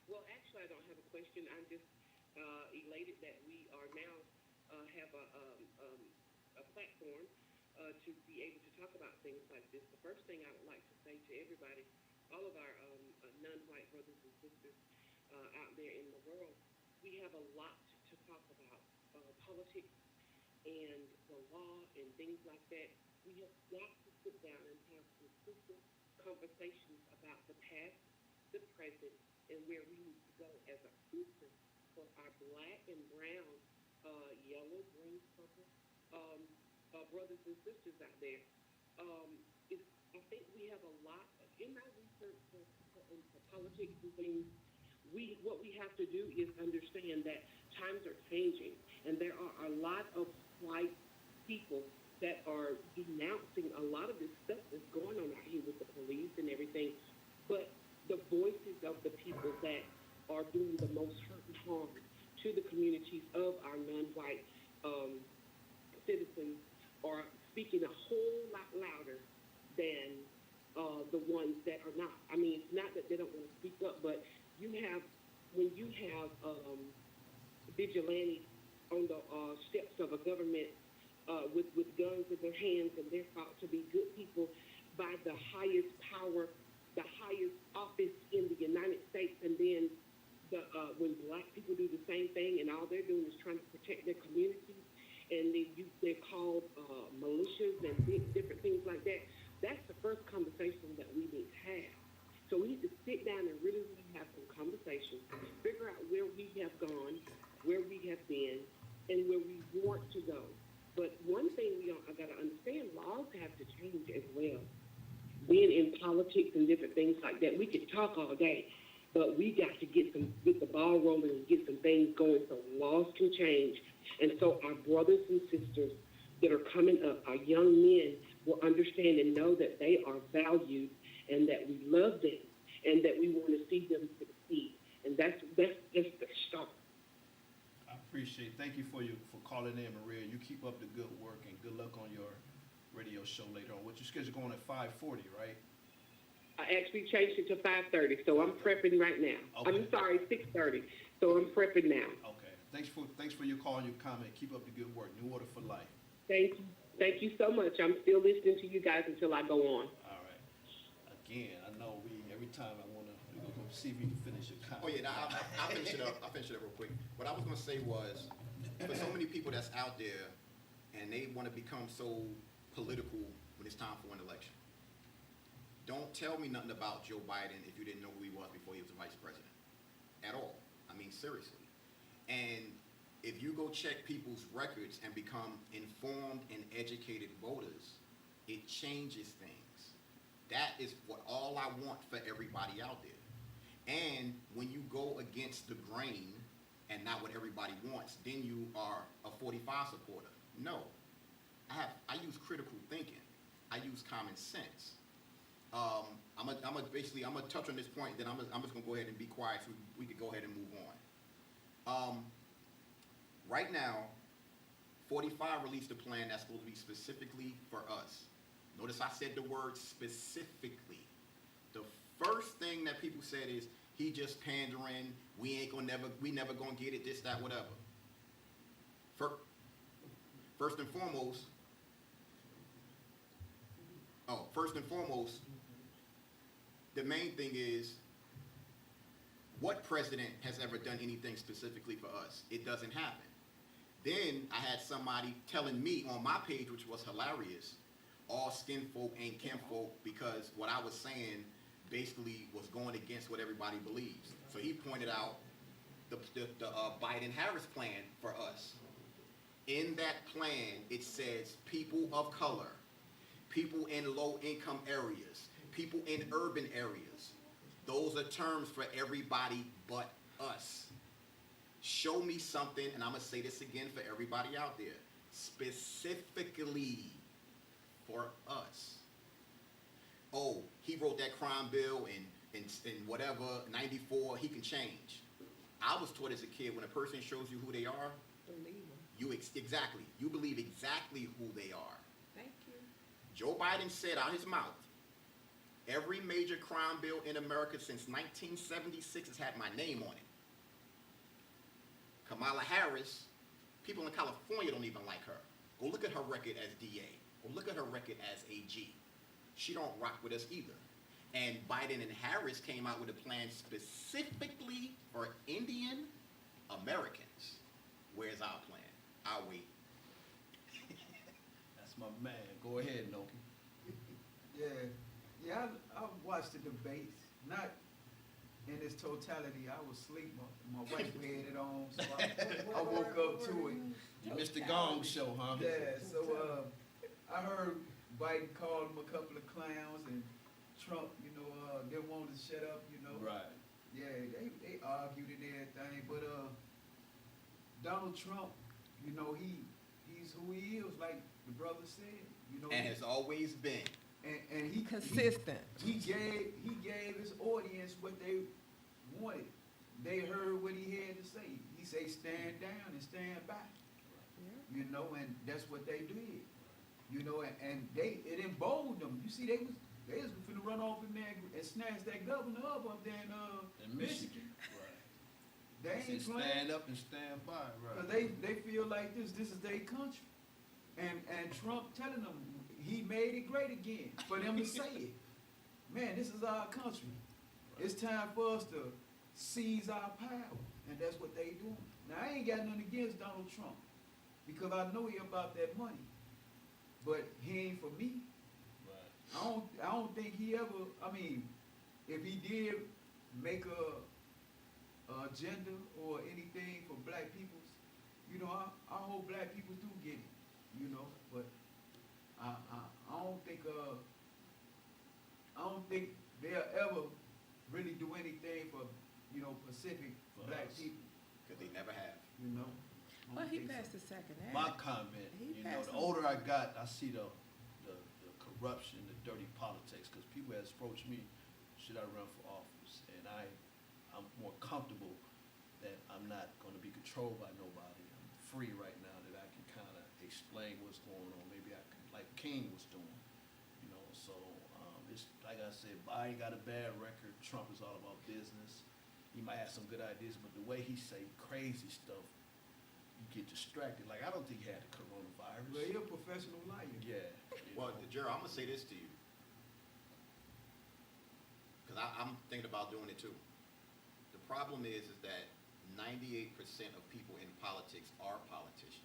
Well, actually, I don't have a question. I'm just elated that we are now have a platform to be able to talk about things like this. The first thing I would like to say to everybody, all of our non-white brothers and sisters out there in the world, we have a lot to talk about. Politics and the law and things like that. We have got to sit down and have consistent conversations about the past, the present, and where we need to go as a people for our black and brown, yellow, green, purple brothers and sisters out there. I think we have a lot in my research for politics and things. What we have to do is understand that times are changing, and there are a lot of white people that are denouncing a lot of this stuff that's going on out here with the police and everything. But the voices of the people that are doing the most hurt and harm to the communities of our non-white citizens are speaking a whole lot louder than the ones that are not. I mean, it's not that they don't want to speak up, but when you have vigilantes on the steps of a government with guns in their hands, and they're thought to be good people by the highest power, the highest office in the United States, and then when black people do the same thing, and all they're doing is trying to protect their communities, and they're called militias and different things like that. That's the first conversation that we need to have. So we need to sit down and really, really have some conversations, figure out where we have gone, where we have been, and where we want to go. But one thing I got to understand, laws have to change as well. Being in politics and different things like that, we could talk all day, but we got to get the ball rolling and get some things going so laws can change. And so our brothers and sisters that are coming up, our young men, will understand and know that they are valued and that we love them and that we want to see them succeed. And that's the start. I appreciate it. Thank you for calling in, Maria. You keep up the good work, and good luck on your radio show later on. What you scheduled going at 5:40, right? I actually changed it to 5:30, so I'm prepping right now. Okay. I'm sorry, 6:30, so I'm prepping now. Okay. Thanks for your call and your comment. Keep up the good work. New Order for Life. Thank you. Thank you so much. I'm still listening to you guys until I go on. All right. Again, I know every time we're gonna see if we can finish your comment. Oh yeah, now I'll finish it up. I'll finish it up real quick. What I was gonna say was, for so many people that's out there, and they want to become so political when it's time for an election. Don't tell me nothing about Joe Biden if you didn't know who he was before he was the vice president, at all. I mean, seriously. And if you go check people's records and become informed and educated voters, it changes things. That is what all I want for everybody out there. And when you go against the grain and not what everybody wants, then you are a 45 supporter. No, I use critical thinking. I use common sense. I'm gonna touch on this point. Then I'm just gonna go ahead and be quiet so we could go ahead and move on. Right now, 45 released a plan that's supposed to be specifically for us. Notice I said the word specifically. The first thing that people said is, he just pandering, we never gonna get it, this, that, whatever. First and foremost, the main thing is, what president has ever done anything specifically for us? It doesn't happen. Then I had somebody telling me on my page, which was hilarious, all skin folk ain't kinfolk, because what I was saying basically was going against what everybody believes. So he pointed out the Biden-Harris plan for us. In that plan, it says people of color, people in low-income areas, people in urban areas. Those are terms for everybody but us. Show me something, and I'm going to say this again for everybody out there, specifically for us. Oh, he wrote that crime bill in whatever, 94, he can change. I was taught as a kid, when a person shows you who they are, Believe them. you believe exactly who they are. Thank you. Joe Biden said out his mouth, Every major crime bill in America since 1976 has had my name on it. Kamala Harris, people in California don't even like her. Go look at her record as DA. Go look at her record as AG. She don't rock with us either. And Biden and Harris came out with a plan specifically for Indian Americans. Where's our plan? I'll wait. That's my man. Go ahead, Noki. Yeah, I watched the debates, not in its totality. I was asleep. My wife had it on, so I woke up to it. You missed the Gong Show, huh? Yeah, so I heard Biden call him a couple of clowns, and Trump, didn't want to shut up, Right. Yeah, they argued and everything, but Donald Trump, he's who he is, like the brother said, And has always been. and he Consistent. He gave his audience what they wanted. They heard what he had to say. He say stand down and stand back. Yeah. And that's what they did. And it emboldened them. You see, they was finna run off in there and snatch that governor up there in Michigan. Right. They ain't Say playing. stand up and stand by, right. 'Cause they feel like this is their country. And Trump telling them he made it great again for them to say it. Man, this is our country. It's time for us to seize our power. And that's what they doing. Now, I ain't got nothing against Donald Trump because I know he about that money. But he ain't for me. Right. I don't think he ever, if he did make a agenda or anything for black peoples, I hope black people do get it, but I don't think they'll ever really do anything for, Pacific For black us. people, Because they never have. I Well, don't he think so. passed the second act. My comment, He the passed them. older I got, I see the corruption, the dirty politics, because people has approached me, should I run for office? And I'm more comfortable that I'm not gonna be controlled by nobody. I'm free right now that I can kind of explain what's going on. Maybe I can, like King was doing, so, it's, like I said, Biden got a bad record. Trump is all about business. He might have some good ideas, but the way he say crazy stuff, you get distracted. Like, I don't think he had the coronavirus. Well, you're a professional liar. Yeah. Well, Gerald, I'm going to say this to you. Because I'm thinking about doing it too. The problem is that 98% of people in politics are politicians.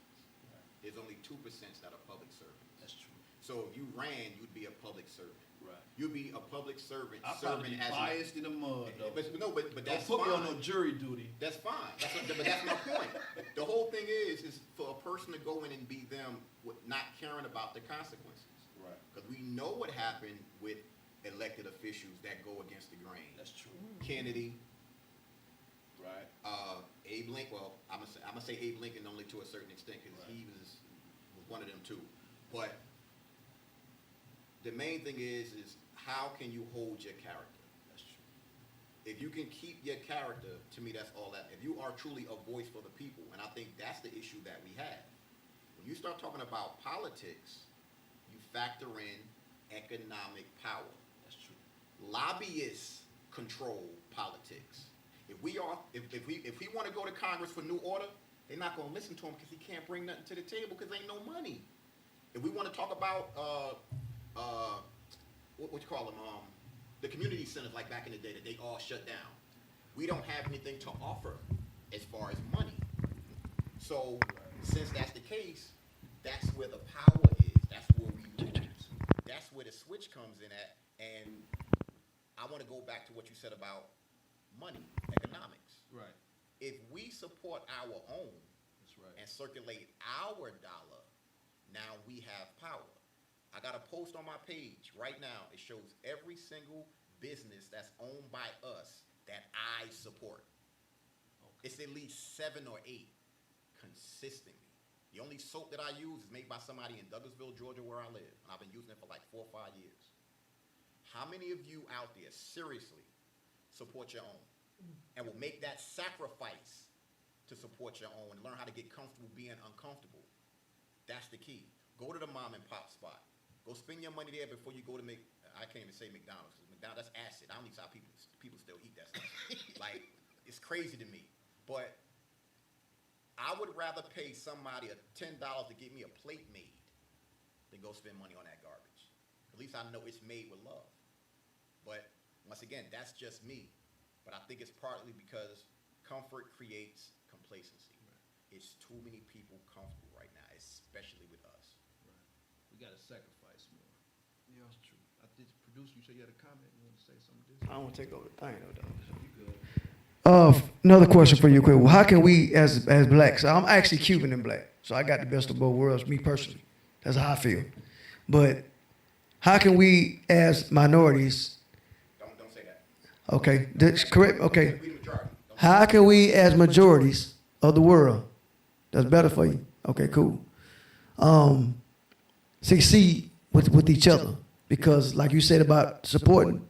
Right. There's only 2% that are public servants. That's true. So if you ran, you'd be a public servant. Right. You'd be a public servant I'll probably serving be as biased in the mud, though. but that's Don't put me on fine. no jury duty. That's fine. But that's my point. The whole thing is for a person to go in and be them with not caring about the consequences. Right. Because we know what happened with elected officials that go against the grain. That's true. Kennedy, Right. Abe Lincoln. Well, I'm gonna say Abe Lincoln only to a certain extent because Right. he was one of them too. But the main thing is how can you hold your character? That's true. If you can keep your character, to me, that's all that. If you are truly a voice for the people, and I think that's the issue that we have. When you start talking about politics, you factor in economic power. That's true. Lobbyists control politics. If we want to go to Congress for new order, they're not going to listen to him because he can't bring nothing to the table because ain't no money. If we want to talk about what you call them, the community centers like back in the day that they all shut down, we don't have anything to offer as far as money. So since that's the case, that's where the power is. That's where we lose. That's where the switch comes in at. And I want to go back to what you said about money, economics. Right. If we support our own That's right. and circulate our dollar, now we have power. I got a post on my page right now. It shows every single business that's owned by us that I support. Okay. It's at least 7 or 8 consistently. The only soap that I use is made by somebody in Douglasville, Georgia, where I live. And I've been using it for like 4 or 5 years. How many of you out there seriously support your own and will make that sacrifice to support your own and learn how to get comfortable being uncomfortable? That's the key. Go to the mom and pop spot. Go spend your money there before you go to I can't even say McDonald's. 'Cause McDonald's, that's acid. I don't even see how people still eat that stuff. Like, it's crazy to me. But I would rather pay somebody $10 to get me a plate made than go spend money on that garbage. At least I know it's made with love. But once again, that's just me. But I think it's partly because comfort creates complacency. Right. It's too many people comfortable right now, especially with us. Right. We got to sacrifice more. Yeah. That's true. I think, producer, you said you had a comment. You want to say something? I don't want to take over the thing, though. You good? Another question for you, quick. Well, how can we, as blacks, I'm actually Cuban and black, so I got the best of both worlds, me personally. That's how I feel. But how can we, as minorities, Don't say that. okay, that's correct, okay. We the majority. How can we, as majorities of the world, that's better for you, okay, cool, succeed with each other? Because like you said about supporting,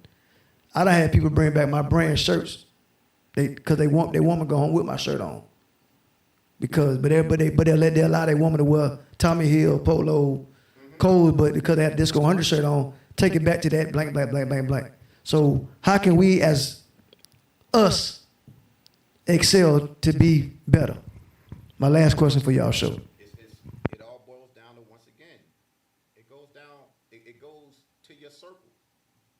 I done had people bring back my brand shirts. Because they want their woman to go home with my shirt on. But they'll allow their woman to wear Tommy Hill, Polo, Cold, but because they had Disco 100 shirt on, take it back to that blank, blank, blank, blank, blank. So how can we, as us, excel to be better? My last question for y'all show. It all boils down to, once again, it goes to your circle.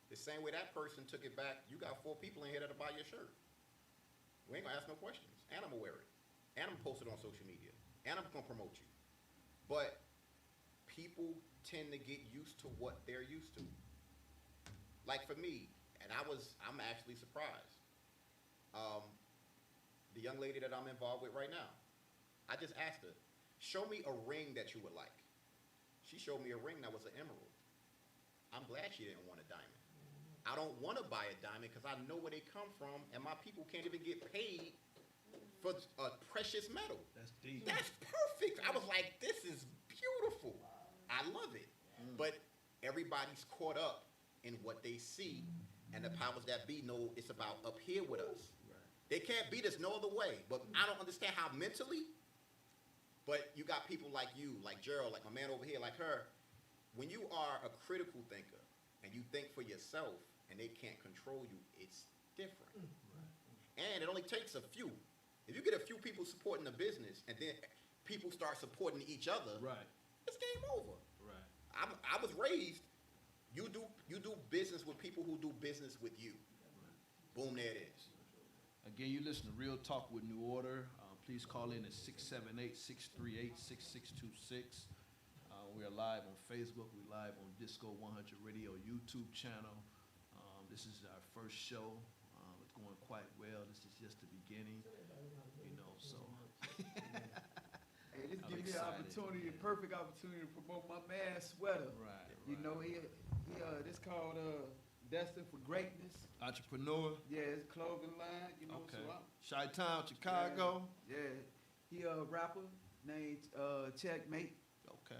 The same way that person took it back, you got 4 people in here that'll buy your shirt. We ain't gonna ask no questions. And I'm gonna wear it. And I'm gonna post it on social media. And I'm gonna promote you. But people tend to get used to what they're used to. Like for me, and I'm actually surprised. The young lady that I'm involved with right now, I just asked her, show me a ring that you would like. She showed me a ring that was an emerald. I'm glad she didn't want a diamond. I don't want to buy a diamond because I know where they come from, and my people can't even get paid for a precious metal. That's deep. That's perfect. I was like, this is beautiful. I love it. But everybody's caught up in what they see, and the powers that be know it's about up here with us. Right. They can't beat us no other way. But I don't understand how mentally, but you got people like you, like Gerald, like my man over here, like her. When you are a critical thinker and you think for yourself, and they can't control you, it's different. Right. And it only takes a few. If you get a few people supporting the business, and then people start supporting each other, right, it's game over. Right. I was raised, you do business with people who do business with you. Right. Boom, there it is. Again, you listen to Real Talk with New Order. Please call in at 678-638-6626. We are live on Facebook. We're live on Disco 100 Radio YouTube channel. This is our first show. It's going quite well. This is just the beginning, so. Hey, this gives me an opportunity, a perfect opportunity to promote my man Sweater. Right. This called Destined for Greatness. Entrepreneur. Yeah, it's clothing line, Okay. so Chi-Town, Chicago. Yeah. He a rapper named Checkmate. Okay.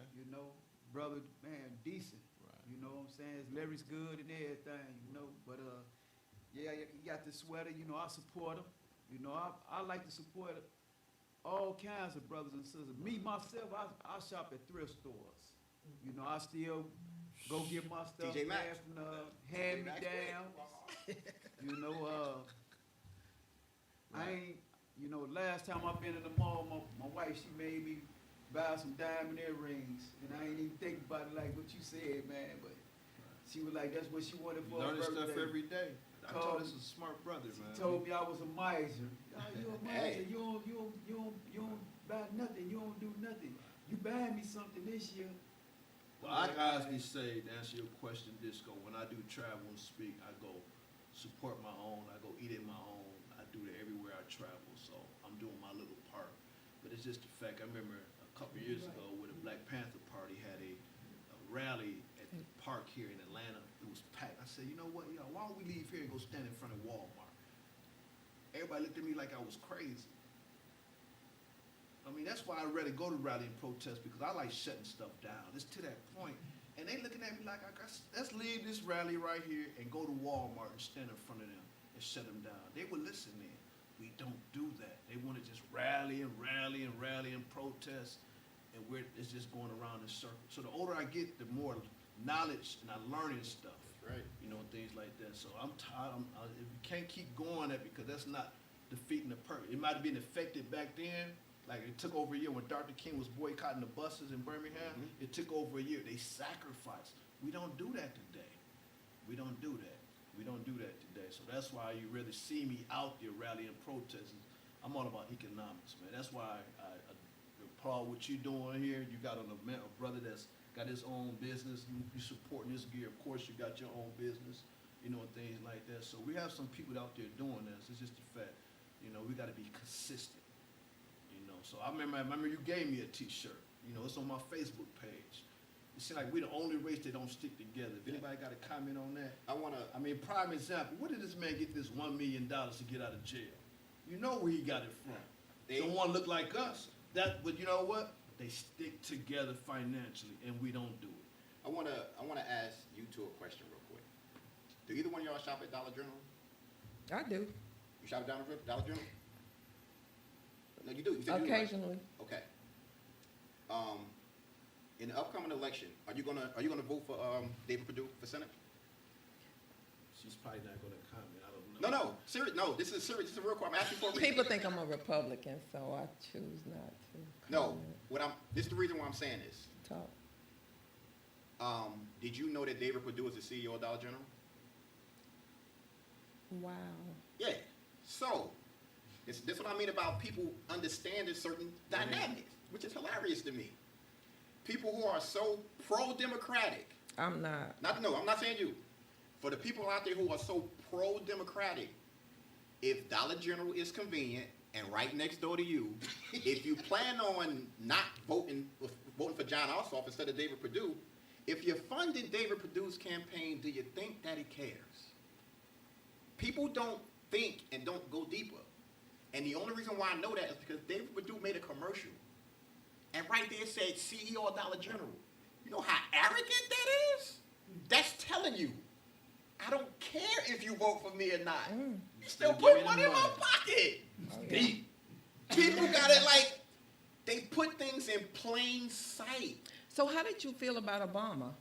Brother, man, decent. Right. You know what I'm saying? His lyrics good and everything, But yeah, he got the sweater, I support him. I like to support all kinds of brothers and sisters. Me, myself, I shop at thrift stores. I still go get my stuff TJ Maxx. from the hand-me-downs. I ain't, last time I've been in the mall, my wife, she made me buy some diamond earrings, and I ain't even think about it like what you said, man, but she was like, that's what she wanted for her Learning birthday. stuff every day. I told this is a smart brother, man. She told me I was a miser. You a miser. You don't buy nothing. You don't do nothing. You buy me something this year. Well, I can honestly say, to answer your question, Disco, when I do travel and speak, I go support my own. I go eat at my own. I do that everywhere I travel, so I'm doing my little part. But it's just the fact, I remember a couple of years ago where the Black Panther Party had a rally at the park here in Atlanta. It was packed. I said, you know what, why don't we leave here and go stand in front of Walmart? Everybody looked at me like I was crazy. I mean, that's why I'd rather go to rally and protest, because I like shutting stuff down. It's to that point. And they looking at me like, let's leave this rally right here and go to Walmart and stand in front of them and shut them down. They were listening. We don't do that. They want to just rally and rally and rally and protest, and it's just going around in circles. So the older I get, the more knowledge and I'm learning stuff. That's right. You know, things like that. So I'm tired. If you can't keep going that because that's not defeating the purpose. It might have been effective back then. Like it took over a year when Dr. King was boycotting the buses in Birmingham. Mhm. It took over a year. They sacrificed. We don't do that today. We don't do that. We don't do that today. So that's why you really see me out there rallying, protesting. I'm all about economics, man. That's why I applaud what you're doing here. You got a brother that's got his own business. You supporting this gear. Of course, you got your own business, you know, and things like that. So we have some people out there doing this. It's just a fact. You know, we got to be consistent. You know, so I remember you gave me a T-shirt. You know, it's on my Facebook page. It seems like we're the only race that don't stick together. If anybody got a comment on that, I mean, prime example. Where did this man get this $1 million to get out of jail? You know where he got it from. They don't want to look like us. But you know what? They stick together financially, and we don't do it. I wanna ask you two a question real quick. Do either one of y'all shop at Dollar General? I do, You shop at Dollar General? No, you do. You said you do, right? occasionally. Okay. In the upcoming election, are you gonna vote for David Perdue for Senate? She's probably not going to comment. I don't know. No, serious. No, this is serious. This is a real question. I'm asking for a reason. People think I'm a Republican, so I choose not to. No, comment, this is the reason why I'm saying this. Talk. Did you know that David Perdue is the CEO of Dollar General? Wow. Yeah. So, this what I mean about people understanding certain dynamics, which is hilarious to me. People who are so pro-democratic. I'm not. I'm not saying you. For the people out there who are so pro-democratic, if Dollar General is convenient and right next door to you, if you plan on not voting for John Ossoff instead of David Perdue, if you're funding David Perdue's campaign, do you think that he cares? People don't think and don't go deeper. And the only reason why I know that is because David Perdue made a commercial. And right there it said CEO of Dollar General. You know how arrogant that is? That's telling you, I don't care if you vote for me or not. You still Give put me the money in my money. pocket. Deep. People got it like, they put things in plain sight. So how did you feel about Obama?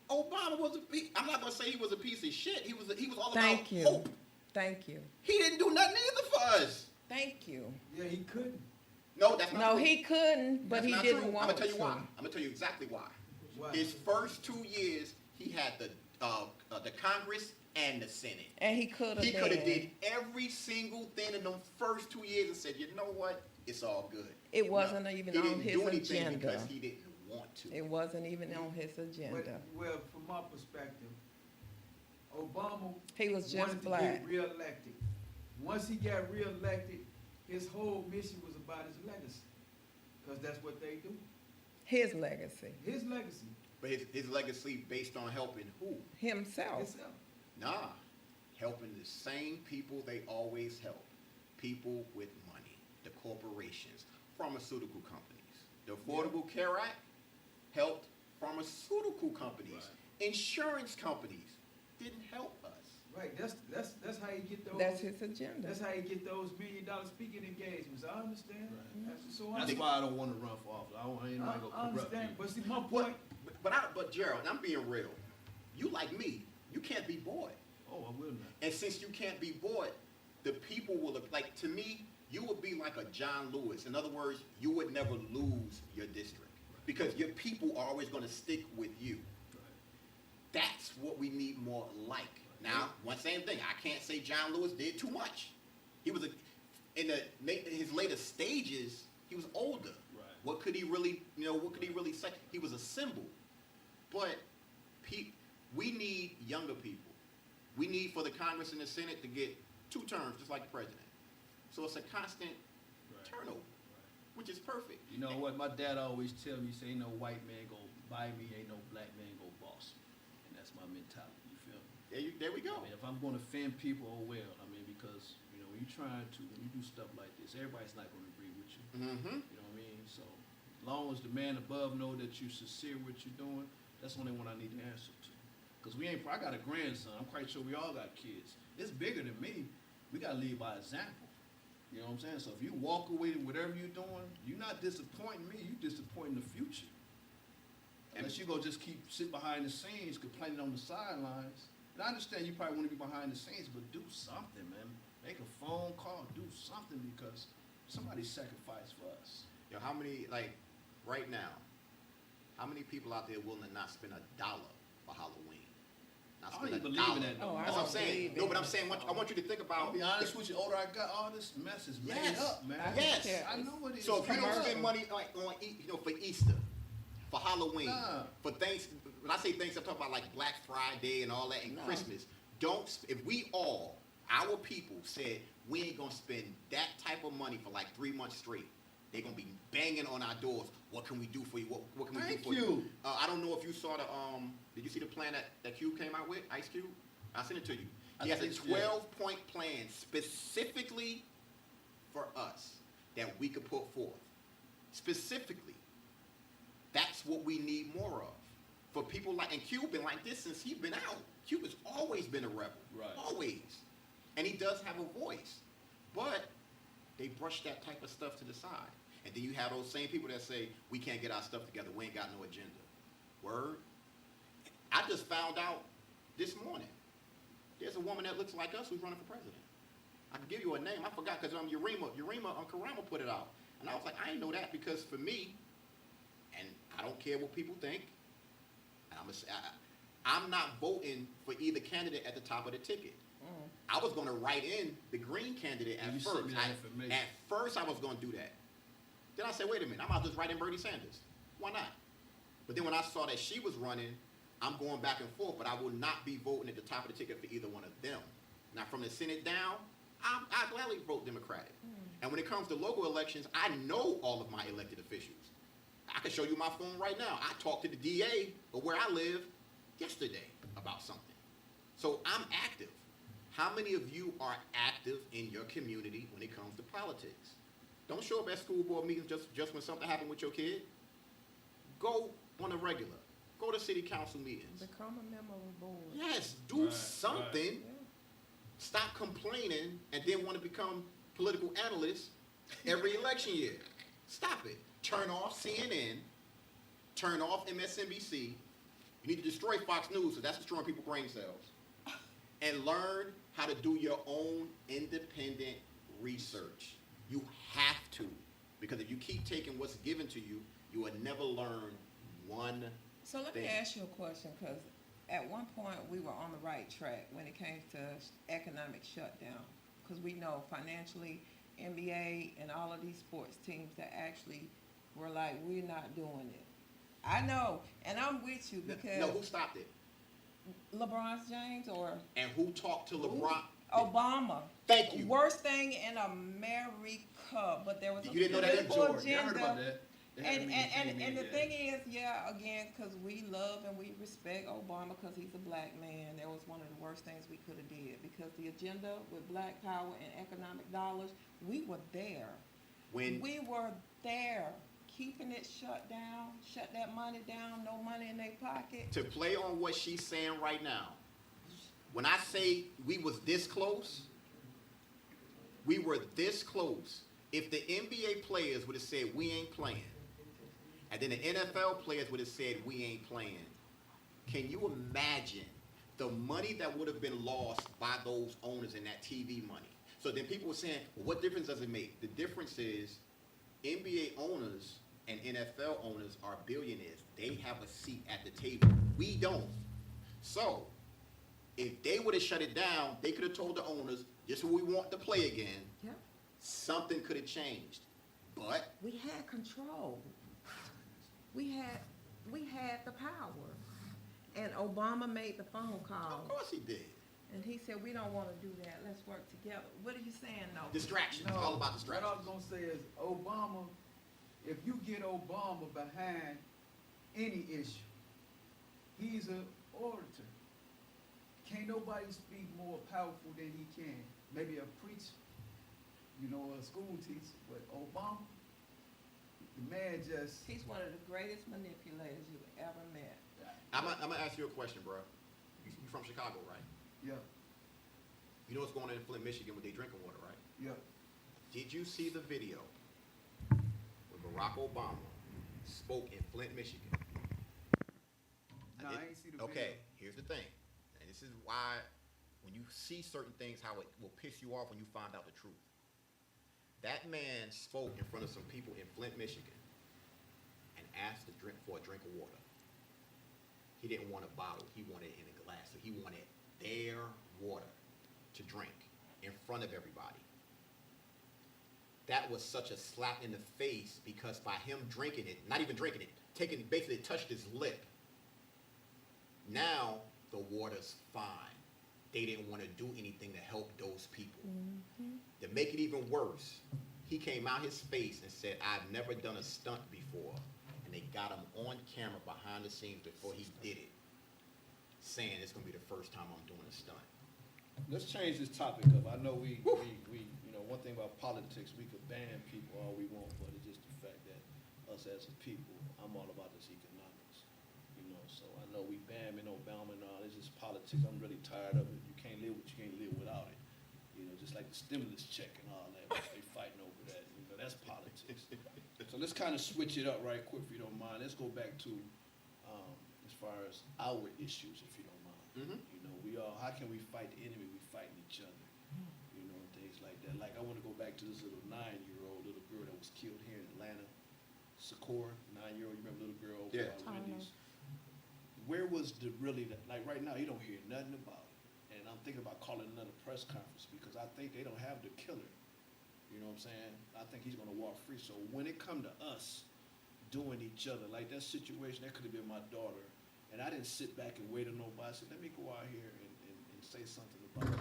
Obama was I'm not going to say he was a piece of shit. He was all Thank about you. hope. Thank you. He didn't do nothing either for us. Thank you. Yeah, he couldn't. No, that's not No, true. he couldn't, but That's he not didn't true. want I'm gonna tell you to. why. I'm gonna tell you exactly why. Why? His first 2 years, he had the Congress and the Senate. And he could have. He could have did every single thing in those first 2 years and said, you know what, it's all good. It wasn't even he on didn't his do anything agenda. because he didn't want to. It wasn't even on his agenda. Well, from my perspective, Obama He was just wanted to black. get reelected. Once he got reelected, his whole mission was about his legacy, because that's what they do. His legacy. His legacy, But his legacy based on helping who? Himself. itself. Nah, helping the same people they always help. People with money, the corporations, pharmaceutical companies. The Affordable Care Act helped pharmaceutical companies, insurance companies. Didn't help us. Right, that's how you get those. That's his agenda. That's how you get those $1 million speaking engagements. I understand. That's why I don't want to run for office. I ain't I gonna corrupt understand, you. but see, my point. But Gerald, I'm being real. You like me, you can't be bought. Oh, I will not. And since you can't be bought, the people will look like, to me, you would be like a John Lewis. In other words, you would never lose your district because your people are always going to stick with you. That's what we need more like. Now, one same thing. I can't say John Lewis did too much. He was in his later stages. He was older. Right. What could he really, what could he really say? He was a symbol. But we need younger people. We need for the Congress and the Senate to get 2 terms, just like the president. So it's a constant turnover, which is perfect. You know what? My dad always tell me, say, ain't no white man go buy me, ain't no black man go boss me. And that's my mentality, you feel me? There we go. I mean, if I'm going to offend people, oh well. I mean, because, when you do stuff like this, everybody's not going to agree with you. Mm-hmm. You know what I mean? So, as long as the man above know that you're sincere what you're doing, that's the only one I need to answer to. Because I got a grandson. I'm quite sure we all got kids. It's bigger than me. We got to lead by example. You know what I'm saying? So if you walk away with whatever you're doing, you're not disappointing me. You're disappointing the future. Unless you gonna just sit behind the scenes complaining on the sidelines. And I understand you probably wanna be behind the scenes, but do something, man. Make a phone call, do something, because somebody sacrificed for us. Yo, how many, like, right now, how many people out there willing to not spend $1 for Halloween? Not I don't spend even $1. believe in that no Oh, more. I That's what I'm don't saying. believe No, in but I'm it. saying, I want you to think about. I'll be honest with you, older I got, all this mess is made Yes. up, man. Yes. I know it is. So if you don't Commercial. spend money like on, for Easter, for Halloween, Nah. for when I say things, I'm talking about like Black Friday and all that, and No. Christmas. If we all, our people, said we ain't gonna spend that type of money for like 3 months straight, they're gonna be banging on our doors. What can we do for you? What can we Thank do for you? you. I don't know if you saw the did you see the plan that Cube came out with, Ice Cube? I sent it to you. He I has a think so, yeah. 12-point plan specifically for us that we could put forth. Specifically. That's what we need more of. For people like, and Cube been like this since he's been out. Cube has always been a rebel. Right. Always. And he does have a voice. But they brush that type of stuff to the side. And then you have those same people that say, we can't get our stuff together. We ain't got no agenda. Word. I just found out this morning. There's a woman that looks like us who's running for president. I can give you a name. I forgot because Urema Karama put it out. And I was like, I didn't know that, because for me, and I don't care what people think, and I'm not voting for either candidate at the top of the ticket. I was going to write in the Green candidate at You first. sent me that information. At first, I was going to do that. Then I said, wait a minute, I might just write in Bernie Sanders. Why not? But then when I saw that she was running, I'm going back and forth, but I will not be voting at the top of the ticket for either one of them. Now, from the Senate down, I gladly vote Democratic. And when it comes to local elections, I know all of my elected officials. I can show you my phone right now. I talked to the DA of where I live yesterday about something. So I'm active. How many of you are active in your community when it comes to politics? Don't show up at school board meetings just when something happened with your kid. Go on a regular. Go to city council meetings. Become a member of the board. Yes, do Right, something. Yeah. Stop complaining and then want to become political analysts every election year. Stop it. Turn off CNN. Turn off MSNBC. You need to destroy Fox News, so that's destroying people's brain cells. And learn how to do your own independent research. You have to. Because if you keep taking what's given to you, you will never learn one So let me thing. ask you a question, because at one point we were on the right track when it came to economic shutdown. Because we know financially, NBA and all of these sports teams that actually were like, we're not doing it. I know, and I'm with you because No, who stopped it? LeBron James or And who talked to LeBron? Obama. Thank you. Worst thing in America, but there was a You didn't know that in political Georgia. Yeah, I heard agenda. about that. They had a And, meeting and, with and the me, thing is, yeah, again, because we love and we respect Obama because he's a black man. That was one of the worst things we could have did, because the agenda with black power and economic dollars, we were there. When We were there, keeping it shut down, shut that money down, no money in their pocket. to play on what she's saying right now, when I say we was this close, we were this close. If the NBA players would have said we ain't playing, and then the NFL players would have said we ain't playing, can you imagine the money that would have been lost by those owners and that TV money? So then people were saying, well, what difference does it make? The difference is NBA owners and NFL owners are billionaires. They have a seat at the table. We don't. So if they would have shut it down, they could have told the owners, this is what we want to play again. Yep. Something could have changed. But We had control. We had the power. And Obama made the phone call. of course he did. And he said, we don't want to do that. Let's work together. What are you saying, though? Distractions. No, All about What I distractions. was gonna say is Obama, if you get Obama behind any issue, he's an orator. Can't nobody speak more powerful than he can. Maybe a preacher, a school teacher, but Obama, the man just, He's one of the greatest manipulators you've ever met. I'm gonna ask you a question, bro. You from Chicago, right? yeah, You know what's going on in Flint, Michigan with their drinking water, right? yeah. Did you see the video where Barack Obama spoke in Flint, Michigan? see the Okay, video. here's the thing, and this is why when you see certain things, how it will piss you off when you find out the truth. That man spoke in front of some people in Flint, Michigan, and asked for a drink of water. He didn't want a bottle. He wanted it in a glass. So he wanted their water to drink in front of everybody. That was such a slap in the face because by him drinking it, not even drinking it, basically it touched his lip. Now the water's fine. They didn't want to do anything to help those people. To make it even worse, he came out his face and said, I've never done a stunt before. And they got him on camera behind the scenes before he did it, saying it's going to be the first time I'm doing a stunt. Let's change this topic up. I know we you know, one thing about politics, we could ban people all we want, but it's just the fact that us as a people, I'm all about this economics, you know, so I know we ban Obama and all, it's just politics. I'm really tired of it. You can't live without it. You know, just like the stimulus check and all that, they fighting over that, you know, that's politics. So let's kind of switch it up right quick, if you don't mind. Let's go back to, as far as our issues, if you don't mind. You know, how can we fight the enemy? We fighting each other, you know, and things like that. Like, I want to go back to this little 9-year-old little girl that was killed here in Atlanta. Sakura, 9-year-old, you remember little girl? Yeah. Wendy's. Where was like right now, you don't hear nothing about it. And I'm thinking about calling another press conference because I think they don't have the killer. You know what I'm saying? I think he's going to walk free. So when it come to us doing each other, like that situation, that could have been my daughter. And I didn't sit back and wait on nobody. I said, let me go out here and say something about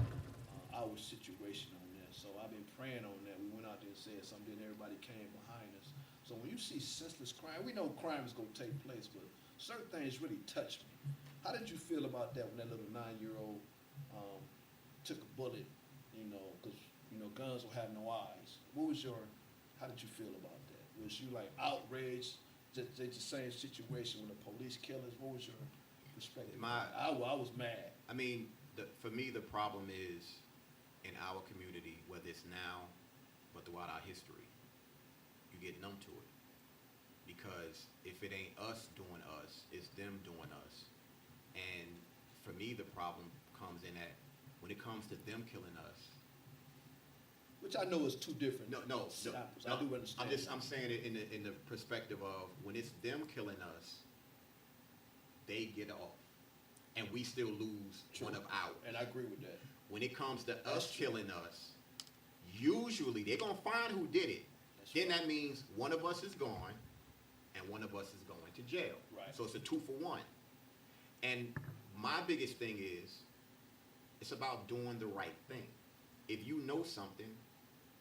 our situation on that. So I've been praying on that. We went out there and said something, and everybody came behind us. So when you see senseless crime, we know crime is going to take place, but certain things really touch me. How did you feel about that when that little 9-year-old took a bullet, you know, because, you know, guns will have no eyes? How did you feel about that? Was you like outraged? Just the same situation when the police killers? What was your perspective? I was mad. I mean, for me, the problem is in our community, whether it's now but throughout our history, you get numb to it. Because if it ain't us doing us, it's them doing us. And for me, the problem comes in that when it comes to them killing us, Which I know is two different. No. I do understand. I'm saying it in the perspective of when it's them killing us, they get off, and we still lose one of ours. And I agree with that. When it comes to us killing us, usually they're gonna find who did it. Then that means one of us is gone, and one of us is going to jail. Right. So it's a 2-for-1. And my biggest thing is, it's about doing the right thing. If you know something,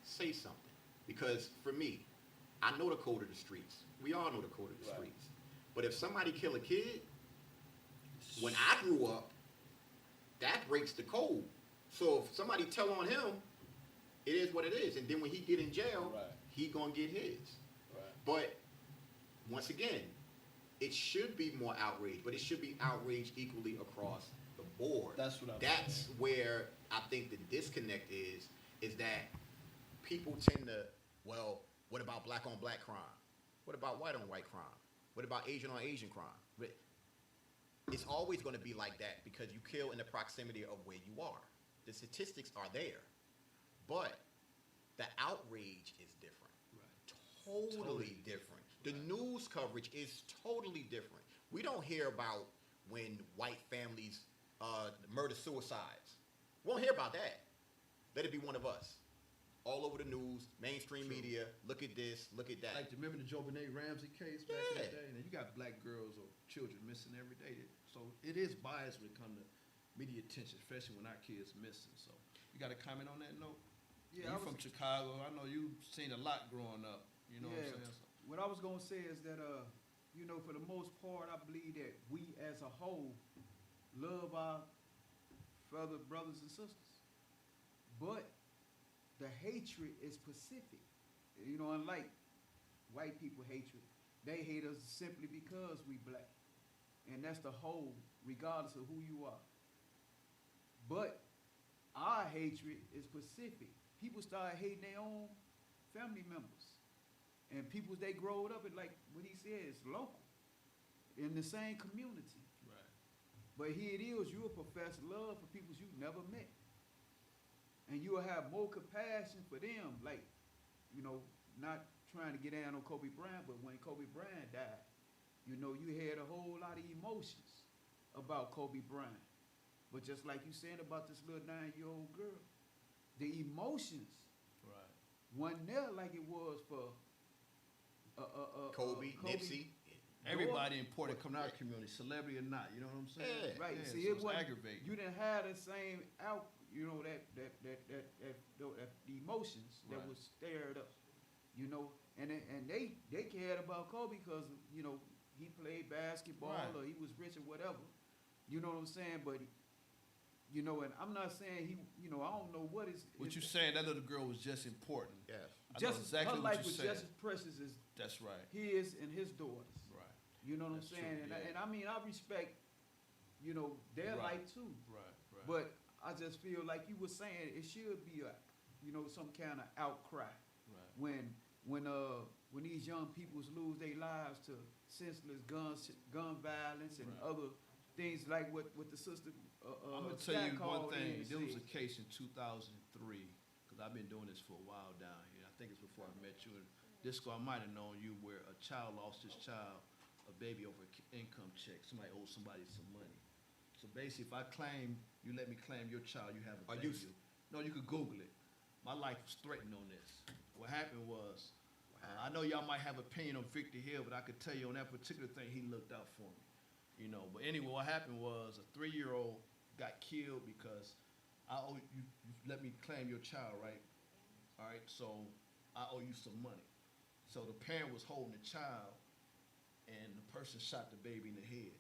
say something. Because for me, I know the code of the streets. We all know the code of the Right. streets. But if somebody kill a kid, when I grew up, that breaks the code. So if somebody tell on him, it is what it is. And then when he get in jail, Right. he gonna get his. Right. But once again, it should be more outrage, but it should be outrage equally across the board. That's what I'm That's saying. where I think the disconnect is that people tend to, well, what about black on black crime? What about white on white crime? What about Asian on Asian crime? But it's always going to be like that because you kill in the proximity of where you are. The statistics are there. But the outrage is different. Right. Totally different. The news coverage is totally different. We don't hear about when white families murder suicides. We won't hear about that. Let it be one of us. All over the news, mainstream media, look at this, look at that. Like, remember the JoBenet Ramsey case back in the Yeah. day? And you got black girls or children missing every day. So it is biased when it comes to media attention, especially when our kids missing. So you got a comment on that note? Yeah, You from Chicago. I know you've seen a lot growing up. You know what I'm saying? What I was gonna say is that, you know, for the most part, I believe that we as a whole love our fellow brothers and sisters. But the hatred is specific. You know, unlike white people hatred, they hate us simply because we black. And that's the whole, regardless of who you are. But our hatred is specific. People start hating their own family members. And people, they growed up, and like what he said, it's local. In the same community. Right. But here it is, you will profess love for people you never met. And you'll have more compassion for them, like, you know, not trying to get down on Kobe Bryant, but when Kobe Bryant died, you know, you had a whole lot of emotions about Kobe Bryant. But just like you said about this little 9-year-old girl, the emotions Right. wasn't there like it was for Kobe, Nipsey. Everybody important coming out of the community, celebrity or not, you know what I'm saying? Yeah. Right. Yeah, See, so it it's wasn't aggravating. You didn't have the same out. You know that the emotions that Right. was stirred up. You know, and they cared about Kobe because you know he played basketball Right. or he was rich or whatever. You know what I'm saying? But you know, and I'm not saying he. You know, I don't know what is. What you saying? That little girl was just important. Yes. I know Just exactly her what life you're was saying. just as precious as That's right. his and his daughters. Right. You know what That's I'm saying? true, And, yeah. and I mean, I respect, you know, their Right. life too. Right. Right. But I just feel like you were saying it should be a, you know, some kind of outcry right. when these young peoples lose their lives to senseless gun violence and Right. other things like what the sister I'm gonna tell Scott you one called in thing. and There was a said. case in 2003 because I've been doing this for a while down here. I think it's before I met you. And Disco, I might have known you, where a child lost his child, a baby, over an income check. Somebody owed somebody some money. So basically, if I claim, you let me claim your child, you have a Are baby. you- No, you could Google it. My life was threatened on this. What happened was, I know y'all might have opinion on Victor Hill, but I could tell you on that particular thing, he looked out for me. You know, but anyway, what happened was a 3-year-old got killed because I owe you, you let me claim your child, right? All right, so I owe you some money. So the parent was holding the child, and the person shot the baby in the head.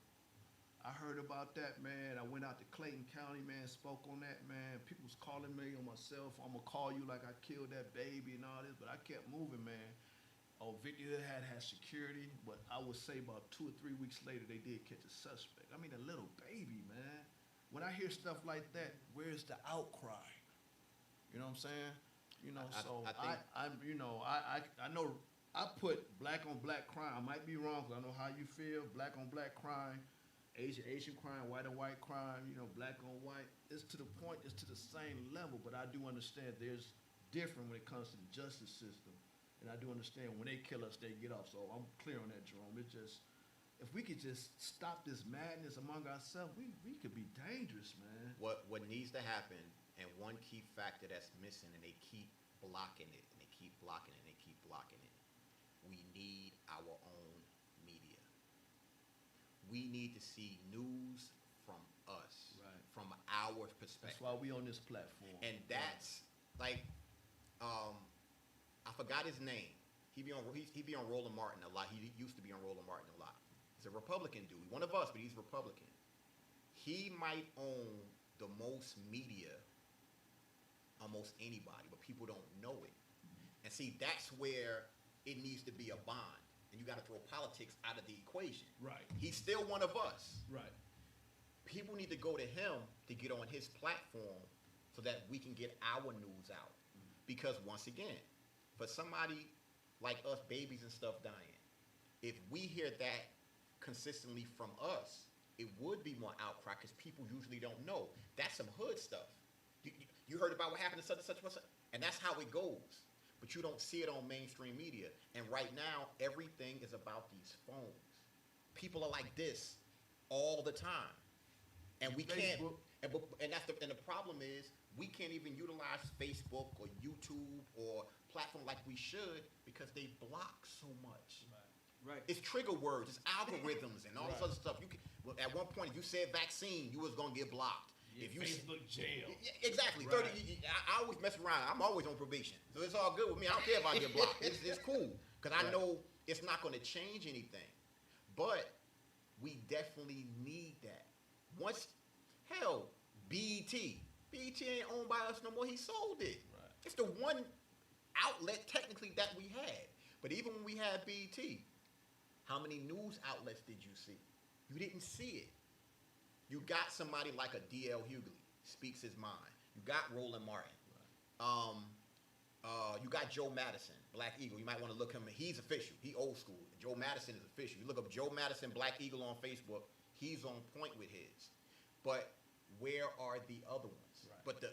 I heard about that, man. I went out to Clayton County, man, spoke on that, man. People was calling me on my cell phone. I'm gonna call you like I killed that baby and all this, but I kept moving, man. Oh, Victor Hill had security, but I would say about 2 or 3 weeks later, they did catch a suspect. I mean, a little baby, man. When I hear stuff like that, where's the outcry? You know what I'm saying? You know, I know I put black on black crime. I might be wrong because I know how you feel. Black on black crime, Asian crime, white on white crime, you know, black on white. It's to the point, it's to the same level, but I do understand there's different when it comes to the justice system. And I do understand when they kill us, they get off. So I'm clear on that, Jerome. It's just, if we could just stop this madness among ourselves, we could be dangerous, man. What needs to happen, and one key factor that's missing, and they keep blocking it, and they keep blocking it, and they keep blocking it. We need our own media. We need to see news from us, Right. from our That's perspective. why we on this platform. And that's like, I forgot his name. He be on Roland Martin a lot. He used to be on Roland Martin a lot. He's a Republican dude, one of us, but he's Republican. He might own the most media, almost anybody, but people don't know it. And see, that's where it needs to be a bond, and you got to throw politics out of the equation. Right. He's still one of us. Right. People need to go to him to get on his platform so that we can get our news out. Because once again, for somebody like us, babies and stuff dying, if we hear that consistently from us, it would be more outcry because people usually don't know. That's some hood stuff. You heard about what happened to such and such, and that's how it goes. But you don't see it on mainstream media. And right now, everything is about these phones. People are like this all the time. And we can't, Facebook. and the problem is we can't even utilize Facebook or YouTube or platform like we should because they block so much. Right. It's trigger words, it's algorithms and all this Right. other stuff. At one point, if you said vaccine, you was gonna get blocked. Yeah, if you Facebook jail. Yeah, exactly. Right. 30. I always mess around. I'm always on probation, so it's all good with me. I don't care if I get blocked. It's cool because I Right. know it's not going to change anything. But we definitely need that. Once, hell, BET ain't owned by us no more. He sold it. Right. It's the one outlet technically that we had. But even when we had BET, how many news outlets did you see? You didn't see it. You got somebody like a D.L. Hughley, speaks his mind. You got Roland Martin. You got Joe Madison, Black Eagle. You might want to look him. He's official. He old school. Joe Madison is official. You look up Joe Madison, Black Eagle on Facebook. He's on point with his. But where are the other ones? Right. But the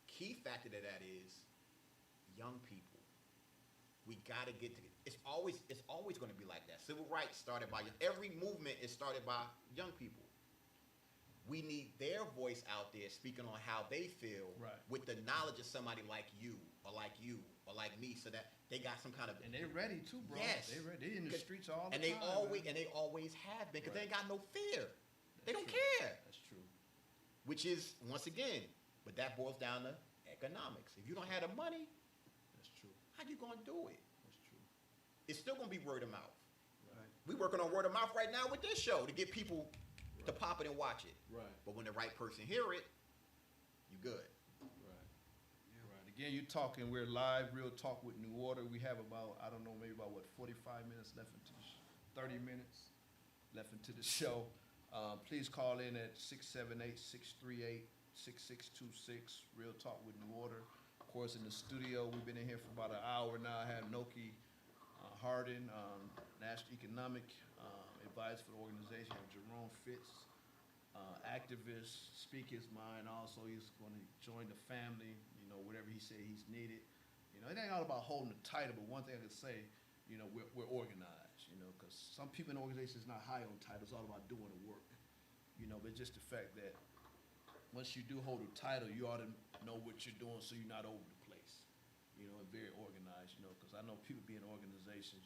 key factor to that is young people. We got to get to. It's always going to be like that. Civil rights started by every movement is started by young people. We need their voice out there speaking on how they feel Right. with the knowledge of somebody like you or like me, so that they got some kind of. And they're ready too, bro. Yes. They ready. They in the streets all the and they time. always man. and they always have been because they Right. ain't got no fear. They That's don't true. care. That's true. Which is once again, but that boils down to economics. If you don't have the money, That's true. how you gonna do it? That's true. It's still gonna be word of mouth. Right. We working on word of mouth right now with this show to get people to pop it and watch it. Right. But when the right person hear it, you good. Right. Right. Again, you're talking. We're live, real talk with New Order. We have about, I don't know, maybe about 45 minutes left into the 30 minutes left into the show. Please call in at 678-638-6626. Real talk with New Order. Of course, in the studio, we've been in here for about an hour now. I have Noki Hardin, National Economic Advisor for the organization. I have Jerome Fitz, activist, speak his mind. Also, he's going to join the family, you know, whatever he said he's needed. You know, it ain't all about holding the title, but one thing I could say, you know, we're organized, you know, because some people in the organization is not high on titles. It's all about doing the work, you know, but just the fact that once you do hold a title, you ought to know what you're doing so you're not over the place, you know, and very organized, you know, because I know people be in organizations,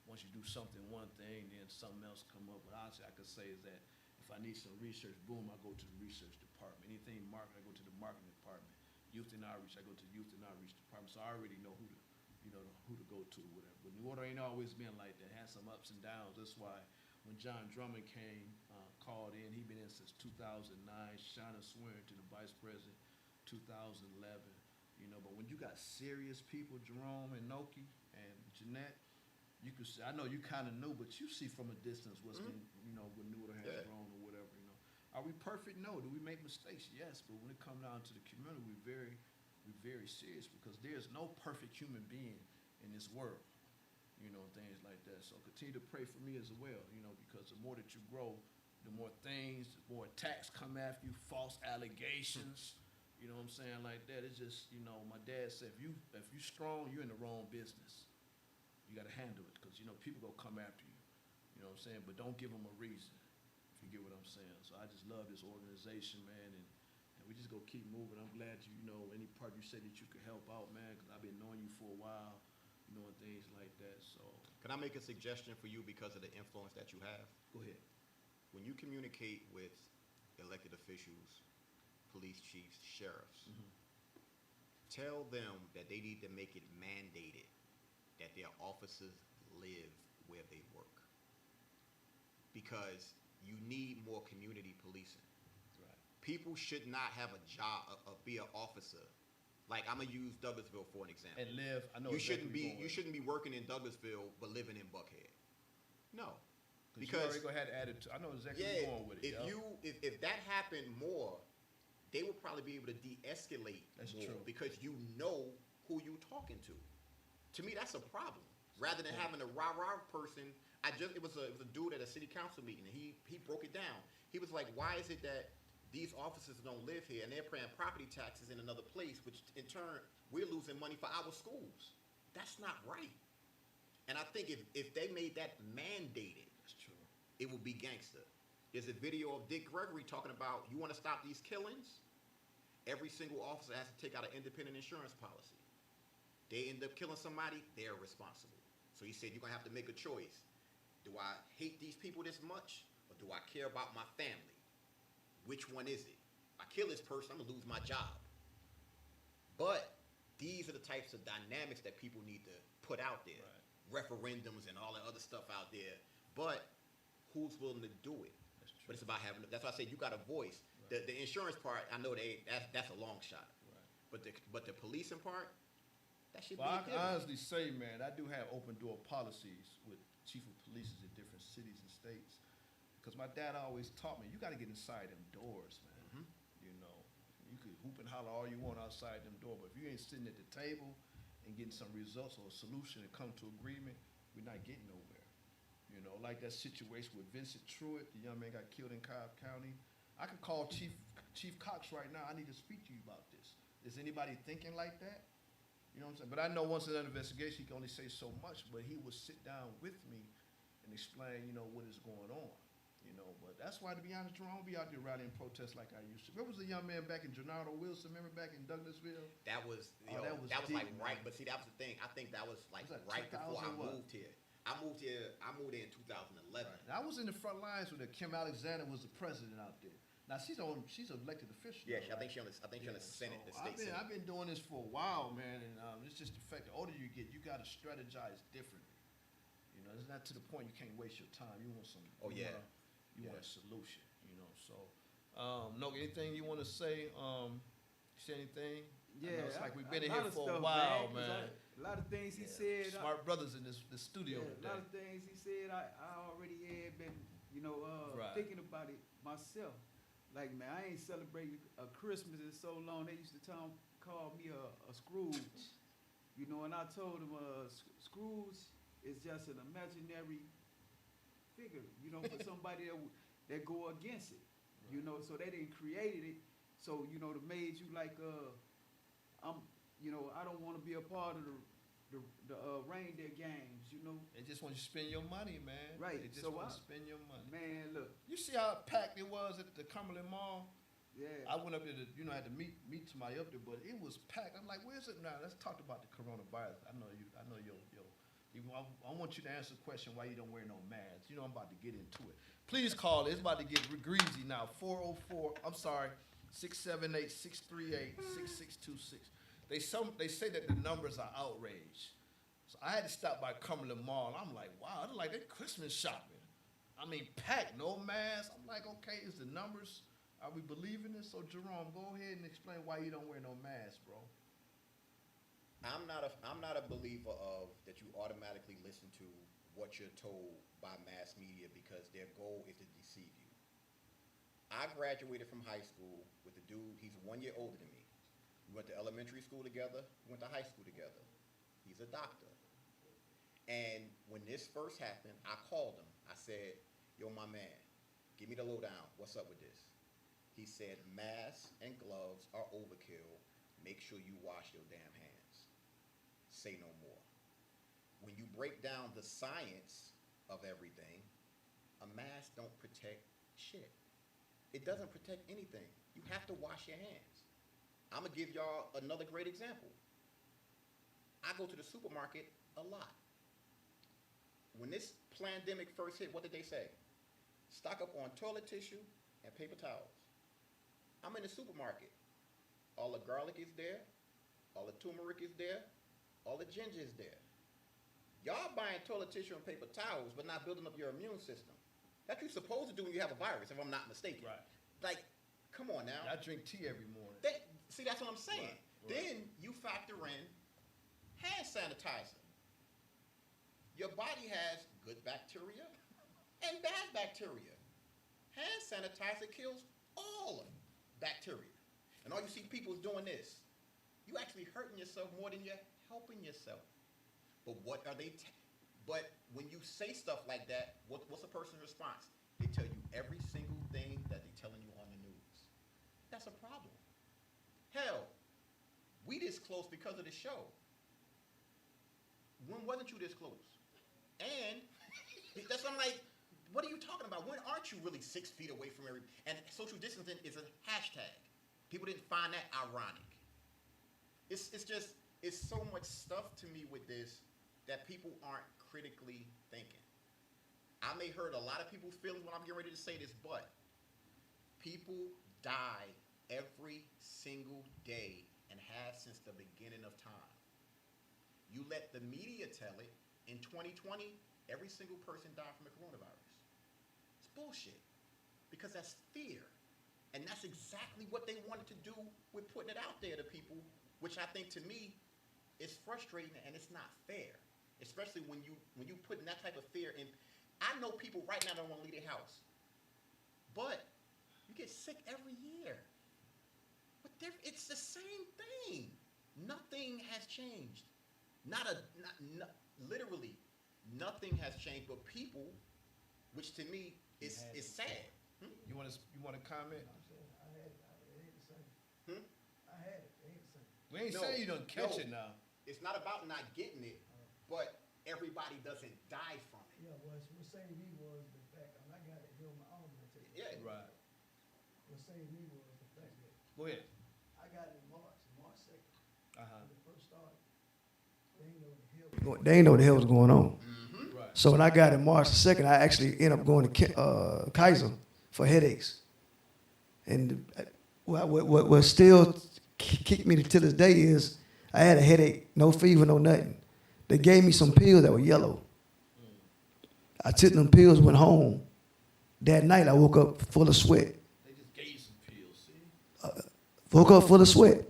once you do something, one thing, then something else come up. But honestly, I could say is that if I need some research, boom, I go to the research department. Anything marketing, I go to the marketing department. Youth and outreach, I go to the youth and outreach department. So I already know who to go to, whatever. But New Order ain't always been like that. It had some ups and downs. That's why when John Drummond called in, he been in since 2009. Shauna swearing to the vice president, 2011. You know, but when you got serious people, Jerome and Noki and Jeanette, you could see, I know you kind of knew, but you see from a distance what's been, you know, what New Order has grown or whatever, you know. Are we perfect? No. Do we make mistakes? Yes. But when it comes down to the community, we're very serious because there's no perfect human being in this world, you know, things like that. So continue to pray for me as well, you know, because the more that you grow, the more things, the more attacks come after you, false allegations, you know what I'm saying, like that. It's just, you know, my dad said, if you strong, you're in the wrong business. You got to handle it because, you know, people going to come after you, you know what I'm saying, but don't give them a reason, if you get what I'm saying. So I just love this organization, man, and we just go keep moving. I'm glad you know, any part you said that you could help out, man, because I've been knowing you for a while, you know, and things like that, so. Can I make a suggestion for you because of the influence that you have? Go ahead. When you communicate with elected officials, police chiefs, sheriffs, tell them that they need to make it mandated that their officers live where they work. Because you need more community policing. Right. People should not have a job, be an officer. Like, I'm gonna use Douglasville for an example. And live, I know You exactly shouldn't where be you're you going. shouldn't be working in Douglasville but living in Buckhead. No. You Because already go ahead and add it to, I know exactly where you're going with it. if that happened more, they would probably be able to de-escalate That's more true. because you know who you talking to. To me, that's a problem. Rather than having a rah-rah person, it was a dude at a city council meeting, and he broke it down. He was like, why is it that these officers don't live here and they're paying property taxes in another place, which in turn we're losing money for our schools? That's not right. And I think if they made that mandated, That's true. it would be gangster. There's a video of Dick Gregory talking about, you want to stop these killings? Every single officer has to take out an independent insurance policy. They end up killing somebody, they're responsible. So he said, you're going to have to make a choice. Do I hate these people this much, or do I care about my family? Which one is it? If I kill this person, I'm going to lose my job. But these are the types of dynamics that people need to put out there. Right. Referendums and all that other stuff out there. But who's willing to do it? That's true. But it's about having, that's why I said you got a voice. Right. The insurance part, I know that's a long shot. Right. But the policing part, that should Well, I be can given. honestly say, man, I do have open door policies with chief of police in different cities and states. Because my dad always taught me, you got to get inside them doors, man. You know, you could hoop and holler all you want outside them doors, but if you ain't sitting at the table and getting some results or a solution and come to agreement, we're not getting nowhere. You know, like that situation with Vincent Truitt, the young man got killed in Cobb County. I could call Chief Cox right now. I need to speak to you about this. Is anybody thinking like that? You know what I'm saying? But I know once in an investigation, he can only say so much, but he would sit down with me and explain, you know, what is going on. You know, but that's why, to be honest, Jerome, I don't be out there rallying protests like I used to. There was a young man back in Gennaro Wilson, remember back in Douglasville? That was, that was that was deep, like right, man. but see, that was the thing. I think that was like Was that right before I 2000 what? moved here. I moved in 2011. And I was in the front lines when Kim Alexander was the president out there. Now she's an elected official. Yeah, now, I think right? she's on the Senate, the So state Senate. I've been doing this for a while, man, and it's just the fact the older you get, you got to strategize differently. You know, it's not to the point you can't waste your time. You want some. Oh, yeah. You want a solution. You know, so no, anything you want to say? Say anything? I know it's like we've been in here for a while, man. A lot of things he Yeah, said. Smart brothers in the studio Yeah, a today. lot of things he said, I already had been, Right. thinking about it myself. Like, man, I ain't celebrating a Christmas in so long. They used to call me a Scrooge, and I told them Scrooge is just an imaginary figure, for somebody that go against it, so they didn't created it. So, they made you like, I don't want to be a part of the reindeer games, They just want you to spend your money, man. Right, They just so want I- to spend your money. Man, look, You see how packed it was at the Cumberland Mall? yeah. I went up there to, I had to meet somebody up there, but it was packed. I'm like, where's it now? Let's talk about the coronavirus. I know I want you to answer the question why you don't wear no mask. I'm about to get into it. Please call. It's about to get greasy now. 638-638-6626. They say that the numbers are outraged. So I had to stop by Cumberland Mall. I'm like, wow, it's like they're Christmas shopping. I mean, packed, no mask. I'm like, okay, is the numbers, are we believing this? So Jerome, go ahead and explain why you don't wear no mask, bro. I'm not a believer of that you automatically listen to what you're told by mass media because their goal is to deceive you. I graduated from high school with a dude, he's 1 year older than me. We went to elementary school together, we went to high school together. He's a doctor. And when this first happened, I called him. I said, yo, my man, give me the lowdown. What's up with this? He said, masks and gloves are overkill. Make sure you wash your damn hands. Say no more. When you break down the science of everything, a mask don't protect shit. It doesn't protect anything. You have to wash your hands. I'm gonna give y'all another great example. I go to the supermarket a lot. When this pandemic first hit, what did they say? Stock up on toilet tissue and paper towels. I'm in the supermarket. All the garlic is there. All the turmeric is there. All the ginger is there. Y'all buying toilet tissue and paper towels, but not building up your immune system. That's what you're supposed to do when you have a virus, if I'm not mistaken. Right. Like, come on now. I drink tea every morning. See, that's what I'm saying. Right. Then you factor in hand sanitizer. Your body has good bacteria and bad bacteria. Hand sanitizer kills all bacteria. And all you see people is doing this. You actually hurting yourself more than you're helping yourself. But what are they? But when you say stuff like that, what's a person's response? They tell you every single thing that they're telling you on the news. That's a problem. Hell, we this close because of the show. When wasn't you this close? And that's I'm like, what are you talking about? When aren't you really 6 feet away from every? And social distancing is a hashtag. People didn't find that ironic. It's so much stuff to me with this that people aren't critically thinking. I may hurt a lot of people's feelings when I'm getting ready to say this, but people die every single day and have since the beginning of time. You let the media tell it. In 2020, every single person died from the coronavirus. It's bullshit because that's fear. And that's exactly what they wanted to do with putting it out there to people, which I think to me is frustrating and it's not fair, especially when you putting that type of fear in. I know people right now don't want to leave their house, but you get sick every year. But it's the same thing. Nothing has changed. Literally, nothing has changed. But people, which to me is sad. You want to comment? I'm saying, I had it, it ain't the same. Hmm? I had it, it ain't the same. We ain't No, saying you don't catch no. it now. It's not about not getting it, but everybody doesn't die from it. Yeah, what saved me was the fact, and I got it here on my own, I tell you. Yeah. Right. What saved me was the fact that Go ahead. I got it in March 2nd, Uh-huh. when it first started. They ain't know what the hell was going on. Right. So when I got it March 2nd, I actually ended up going to Kaiser for headaches. And what still kicked me to this day is I had a headache, no fever, no nothing. They gave me some pills that were yellow. I took them pills, went home. That night I woke up full of sweat. They just gave you some pills, see? Woke up full of sweat.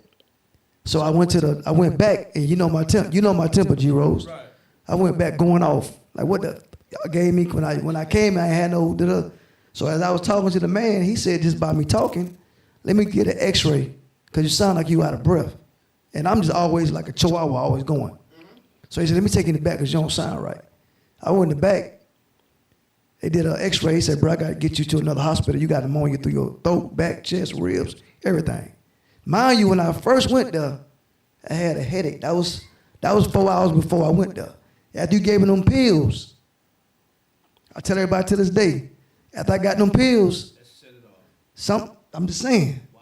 So I went back, and you know my temper, G Rose. Right. I went back going off. Like what the y'all gave me when I came, I had no da-da. So as I was talking to the man, he said, just by me talking, let me get an x-ray, because you sound like you out of breath. And I'm just always like a chihuahua, always going. So he said, let me take you in the back because you don't sound right. I went in the back. They did an x-ray. He said, bro, I got to get you to another hospital. You got pneumonia through your throat, back, chest, ribs, everything. Mind you, when I first went there, I had a headache. That was 4 hours before I went there. After you gave me them pills, I tell everybody to this day, after I got them pills, Let's set it off. I'm just saying. Wow.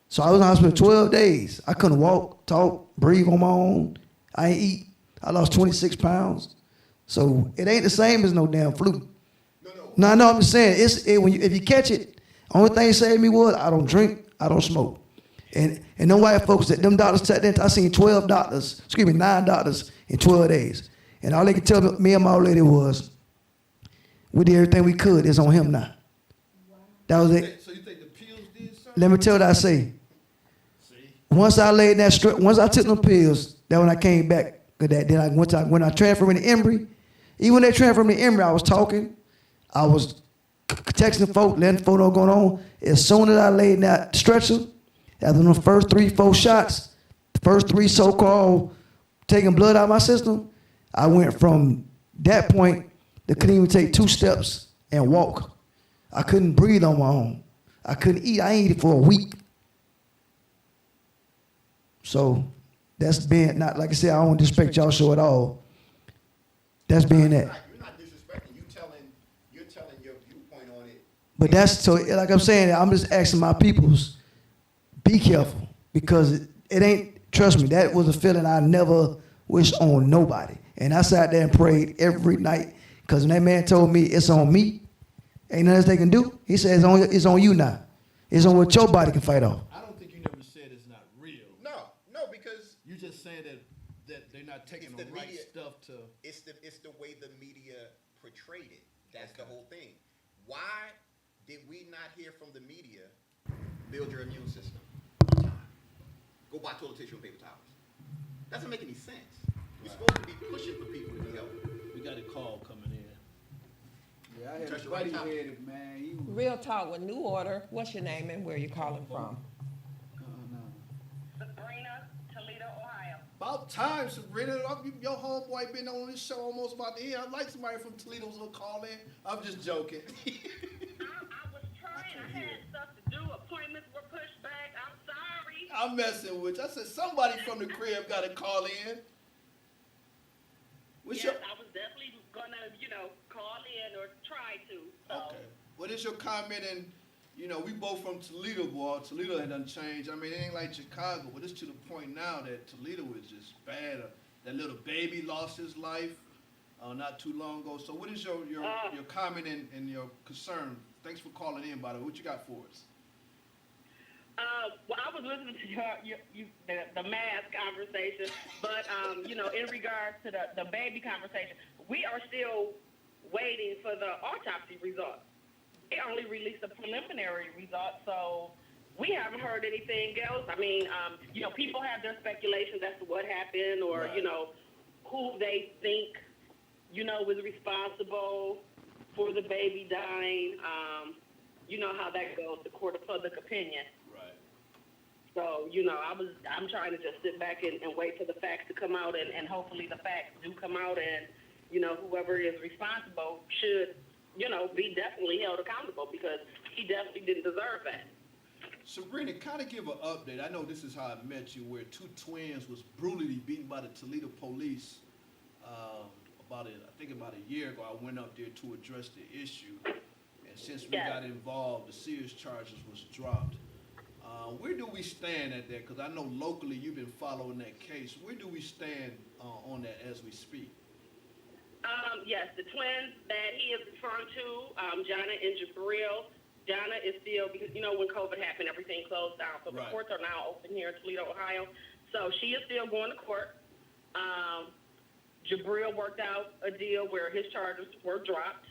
So I was in the hospital 12 days. I couldn't walk, talk, breathe on my own. I ain't eat. I lost 26 pounds. So it ain't the same as no damn flu. No, I'm just saying, if you catch it, only thing that saved me was I don't drink, I don't smoke. And them white folks, them doctors, I seen 9 doctors in 12 days. And all they could tell me and my old lady was, we did everything we could, it's on him now. That was it. So you think the pills did something? Let me tell you what I say. See? Once I laid that strip, once I took them pills, then when I came back, when I transferred me to Emory, even when they transferred me to Emory, I was talking, I was texting folk, letting folk know what's going on. As soon as I laid in that stretcher, after the first 3-4 shots, the first 3 so-called taking blood out of my system, I went from that point to couldn't even take 2 steps and walk. I couldn't breathe on my own. I couldn't eat. I ain't eat for a week. So that's being, not like I said, I don't disrespect y'all show at all. That's being that. You're not disrespecting. You're telling your viewpoint on it. But that's, so like I'm saying, I'm just asking my peoples, be careful, because it ain't, trust me, that was a feeling I never wished on nobody. And I sat there and prayed every night, because when that man told me it's on me, ain't nothing else they can do. He said it's on you now. It's on what your body can fight off. I don't think you never said it's not real. No, because You just saying that they're not taking It's the the right media. stuff to. it's the way the media portrayed it. That's the whole thing. Why did we not hear from the media? Build your immune system. Go buy toilet tissue and paper towels. Doesn't make any sense. You're supposed to be pushing for people to be healthy. We got a call coming in. Yeah, I had Touch a the right buddy topic. had it, man. He was, Real talk with New Order. What's your name and where you calling from? no. Sabrina, Toledo, Ohio. About time, Sabrina. Your homeboy been on this show almost about the end. I'd like somebody from Toledo to call in. I'm just joking. I was trying. I had stuff to do. Appointments were pushed back. I'm sorry. I'm messing with you. I said somebody from the crib got to call in. What's Yes, I was definitely gonna, call in or try to. So. Okay. What is your comment? And we both from Toledo, boy. Toledo had done changed. I mean, it ain't like Chicago, but it's to the point now that Toledo is just bad. That little baby lost his life not too long ago. So, what is your comment and your concern? Thanks for calling in, by the way. What you got for us? Well, I was listening to the mask conversation, but in regards to the baby conversation, we are still waiting for the autopsy results. They only released the preliminary results, so we haven't heard anything else. I mean, people have their speculations as to what happened, or Right. Who they think was responsible for the baby dying. You know how that goes, the court of public opinion. Right. So, I'm trying to just sit back and wait for the facts to come out, and hopefully the facts do come out, and, whoever is responsible should, be definitely held accountable, because he definitely didn't deserve that. Sabrina, kind of give an update. I know this is how I met you, where two twins was brutally beaten by the Toledo police. About a year ago, I went up there to address the issue, and since we Yes. got involved, the serious charges was dropped. Where do we stand at that? Because I know locally you've been following that case. Where do we stand on that as we speak? Yes, the twins that he is referring to, Jana and Jabril. Jana is still, because, you know, when COVID happened, everything closed down. So the Right. courts are now open here in Toledo, Ohio. So she is still going to court. Jabril worked out a deal where his charges were dropped.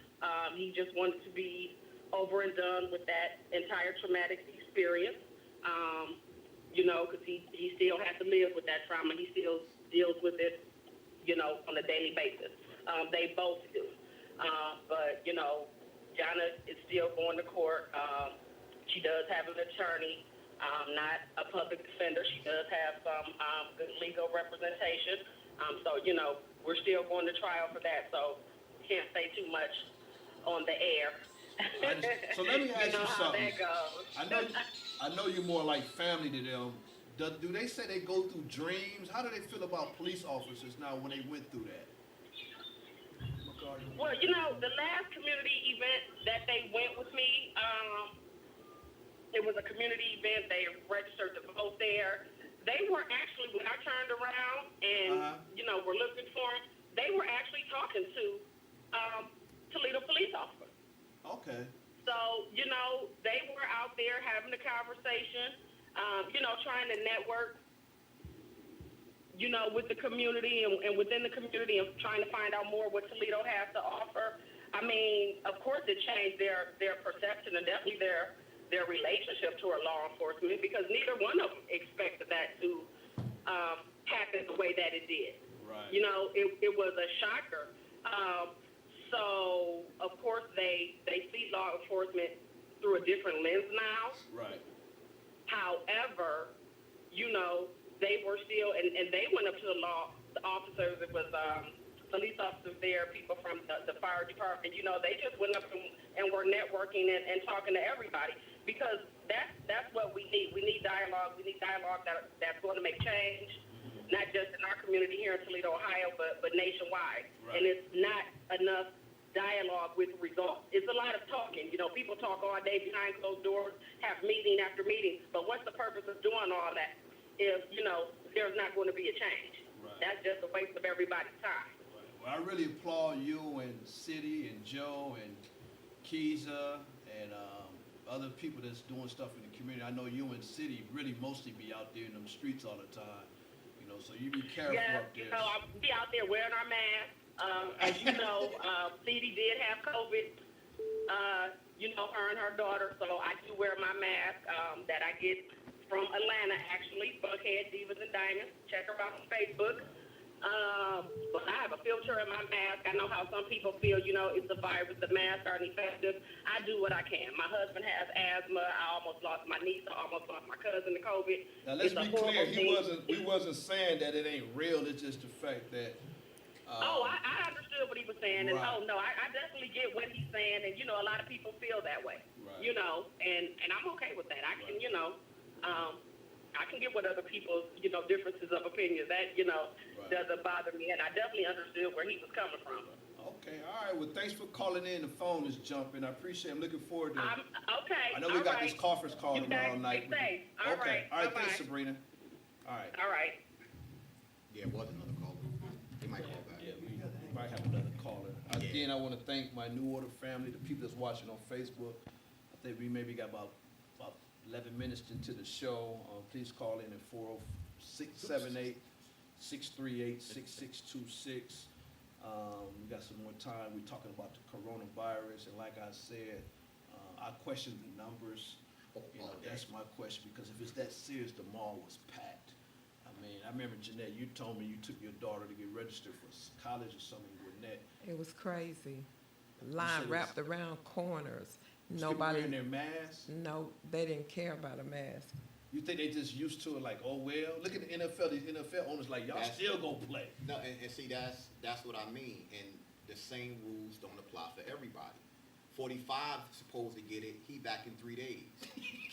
He just wanted to be over and done with that entire traumatic experience. You know, because he still has to live with that trauma. He still deals with it, you know, on a daily basis. They both do. But, you know, Jana is still going to court. She does have an attorney, not a public defender. She does have some good legal representation. So, you know, we're still going to trial for that. So can't say too much on the air. So let me ask you know you how something. that goes. I know you're more like family to them. Do they say they go through dreams? How do they feel about police officers now when they went through that? Well, you know, the last community event that they went with me, it was a community event. They registered to vote there. They were actually, when I turned around and, you know, were looking for them, they were actually talking to Toledo police officers. Okay. So, you know, they were out there having a conversation, you know, trying to network, you know, with the community and within the community and trying to find out more what Toledo has to offer. I mean, of course it changed their perception and definitely their relationship to our law enforcement, because neither one of them expected that to happen the way that it did. Right. You know, it was a shocker. So, of course, they see law enforcement through a different lens now. Right. However, you know, they were still, and they went up to the officers. It was police officers there, people from the fire department. You know, they just went up and were networking and talking to everybody, because that's what we need. We need dialogue. We need dialogue that's going to make change, not just in our community here in Toledo, Ohio, but nationwide. Right. And it's not enough dialogue with results. It's a lot of talking. You know, people talk all day behind closed doors, have meeting after meeting. But what's the purpose of doing all that if, you know, there's not going to be a change? Right. That's just a waste of everybody's time. Right. Well, I really applaud you and City and Joe and Keiza and other people that's doing stuff in the community. I know you and City really mostly be out there in them streets all the time. You know, so you be careful Yeah, up there. you know, I'll be out there wearing our masks. As you know, City did have COVID, you know, her and her daughter, so I do wear my mask that I get from Atlanta, actually, Buckhead Divas and Diamonds. Check her out on Facebook. But I have a filter in my mask. I know how some people feel, you know, it's a virus, the masks aren't effective. I do what I can. My husband has asthma. I almost lost my niece. I almost lost my cousin to COVID. Now let's It's a be clear. horrible thing. We wasn't saying that it ain't real. It's just the fact that. I understood what he was saying, and Right. I definitely get what he's saying, and you know, a lot of people feel that way, Right. you know, and I'm okay with that. I can, you know, I can get what other people's, you know, differences of opinion. That, you know, Right. doesn't bother me, and I definitely understood where he was coming from. Okay, all right. Well, thanks for calling in. The phone is jumping. I appreciate it. I'm looking forward to it. Okay. I know we all got right. this conference call You tomorrow guys night. stay safe. All Okay. right. All right. Bye-bye. Thanks, Sabrina. All right. All right. Yeah, it was another caller. He might call back. Yeah, we might have another caller. Again, I want to thank my New Order family, the people that's watching on Facebook. I think we maybe got about 11 minutes into the show. Please call in at 40678-638-6626. We got some more time. We're talking about the coronavirus, and like I said, I question the numbers. You know, that's my question, because if it's that serious, the mall was packed. I mean, I remember, Jeanette, you told me you took your daughter to get registered for college or something in Gwinnett. It was crazy. said Line it wrapped around corners. Was people Nobody, wearing their masks? no, they didn't care about a mask. You think they just used to it, like, oh, well? Look at the NFL. These NFL owners like, y'all That's- still gonna play. No, and see, that's what I mean. And the same rules don't apply for everybody. 45 supposed to get it. He back in 3 days.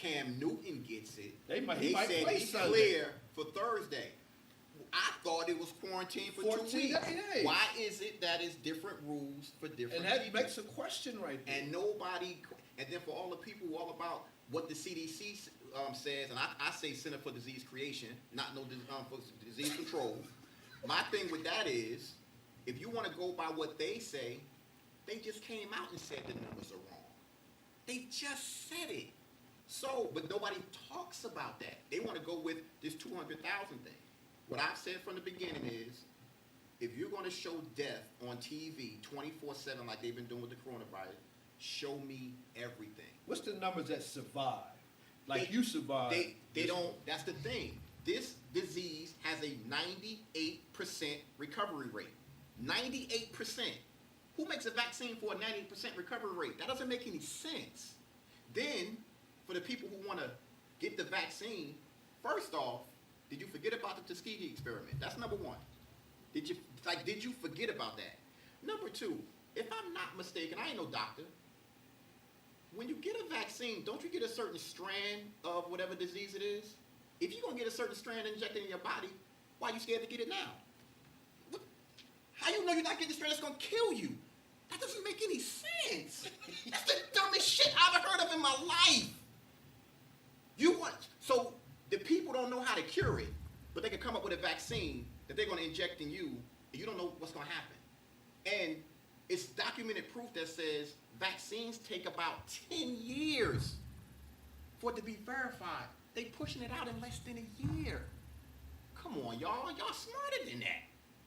Cam Newton gets it. He might said play he's Sunday. clear for Thursday. I thought it was quarantined for 2 14 weeks. days. Why is it that it's different rules for different And that people? makes a question right there. And nobody, and then for all the people who all about what the CDC says, and I say Center for Disease Creation, not no for disease control. My thing with that is, if you want to go by what they say, they just came out and said the numbers are wrong. They just said it. So, but nobody talks about that. They want to go with this 200,000 thing. What I've said from the beginning is, if you're going to show death on TV 24/7 like they've been doing with the coronavirus, show me everything. What's the numbers that survive? Like They- you survived. They don't, that's the thing. This disease has a 98% recovery rate. 98%. Who makes a vaccine for a 98% recovery rate? That doesn't make any sense. Then, for the people who want to get the vaccine, first off, did you forget about the Tuskegee experiment? That's number one. Did you forget about that? Number two, if I'm not mistaken, I ain't no doctor. When you get a vaccine, don't you get a certain strand of whatever disease it is? If you're going to get a certain strand injected in your body, why are you scared to get it now? What? How you know you're not getting the strand that's going to kill you? That doesn't make any sense. That's the dumbest shit I've ever heard of in my life. So the people don't know how to cure it, but they can come up with a vaccine that they're going to inject in you, and you don't know what's going to happen. And it's documented proof that says vaccines take about 10 years for it to be verified. They pushing it out in less than a year. Come on, y'all. Y'all smarter than that.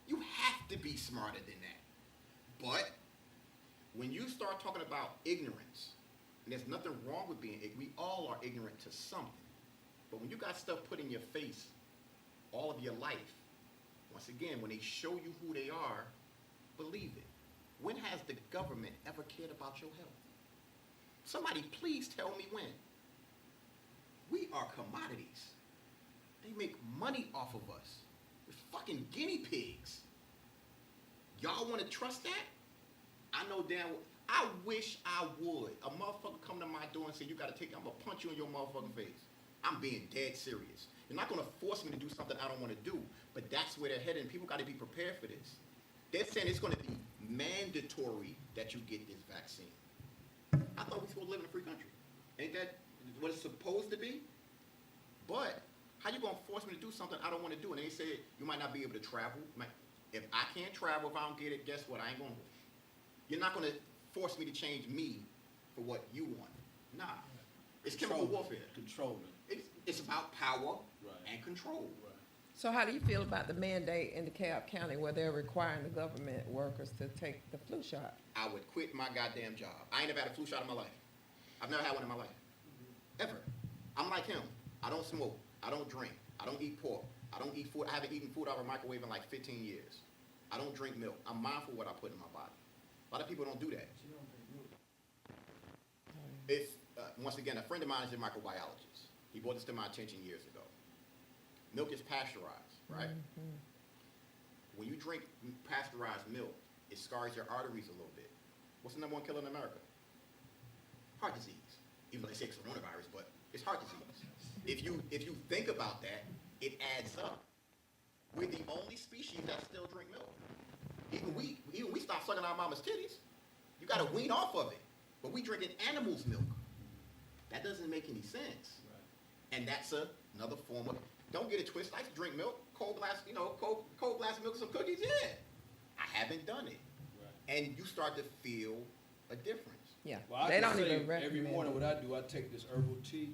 You have to be smarter than that. But when you start talking about ignorance, and there's nothing wrong with being ignorant. We all are ignorant to something. But when you got stuff put in your face all of your life, once again, when they show you who they are, believe it. When has the government ever cared about your health? Somebody please tell me when. We are commodities. They make money off of us. We're fucking guinea pigs. Y'all want to trust that? I know damn well. I wish I would. A motherfucker come to my door and say, you got to take, I'm going to punch you in your motherfucking face. I'm being dead serious. You're not going to force me to do something I don't want to do. But that's where they're headed, and people got to be prepared for this. They're saying it's going to be mandatory that you get this vaccine. I thought we were supposed to live in a free country. Ain't that what it's supposed to be? But how you going to force me to do something I don't want to do? And they say you might not be able to travel. If I can't travel, if I don't get it, guess what? I ain't going to. You're not going to force me to change me for what you want. Nah. It's chemical warfare. Controlling. It's about power Right. and control. Right. So how do you feel about the mandate in DeKalb County where they're requiring the government workers to take the flu shot? I would quit my goddamn job. I ain't never had a flu shot in my life. I've never had one in my life. Ever. I'm like him. I don't smoke. I don't drink. I don't eat pork. I don't eat food. I haven't eaten food out of a microwave in like 15 years. I don't drink milk. I'm mindful of what I put in my body. A lot of people don't do that. It's, once again, a friend of mine is a microbiologist. He brought this to my attention years ago. Milk is pasteurized, right? Mm-hmm. When you drink pasteurized milk, it scars your arteries a little bit. What's the number one killer in America? Heart disease. Even though they say it's coronavirus, but it's heart disease. If you think about that, it adds up. We're the only species that still drink milk. Even we stopped sucking our mama's titties. You got to wean off of it. But we drinking animals' milk. That doesn't make any sense. Right. And that's another form of. Don't get it twisted. I used to drink milk, cold glass milk, some cookies. Yeah, I haven't done it. Right. And you start to feel a difference. Yeah, Well, they I don't can say even recommend every morning it. what I do, I take this herbal tea.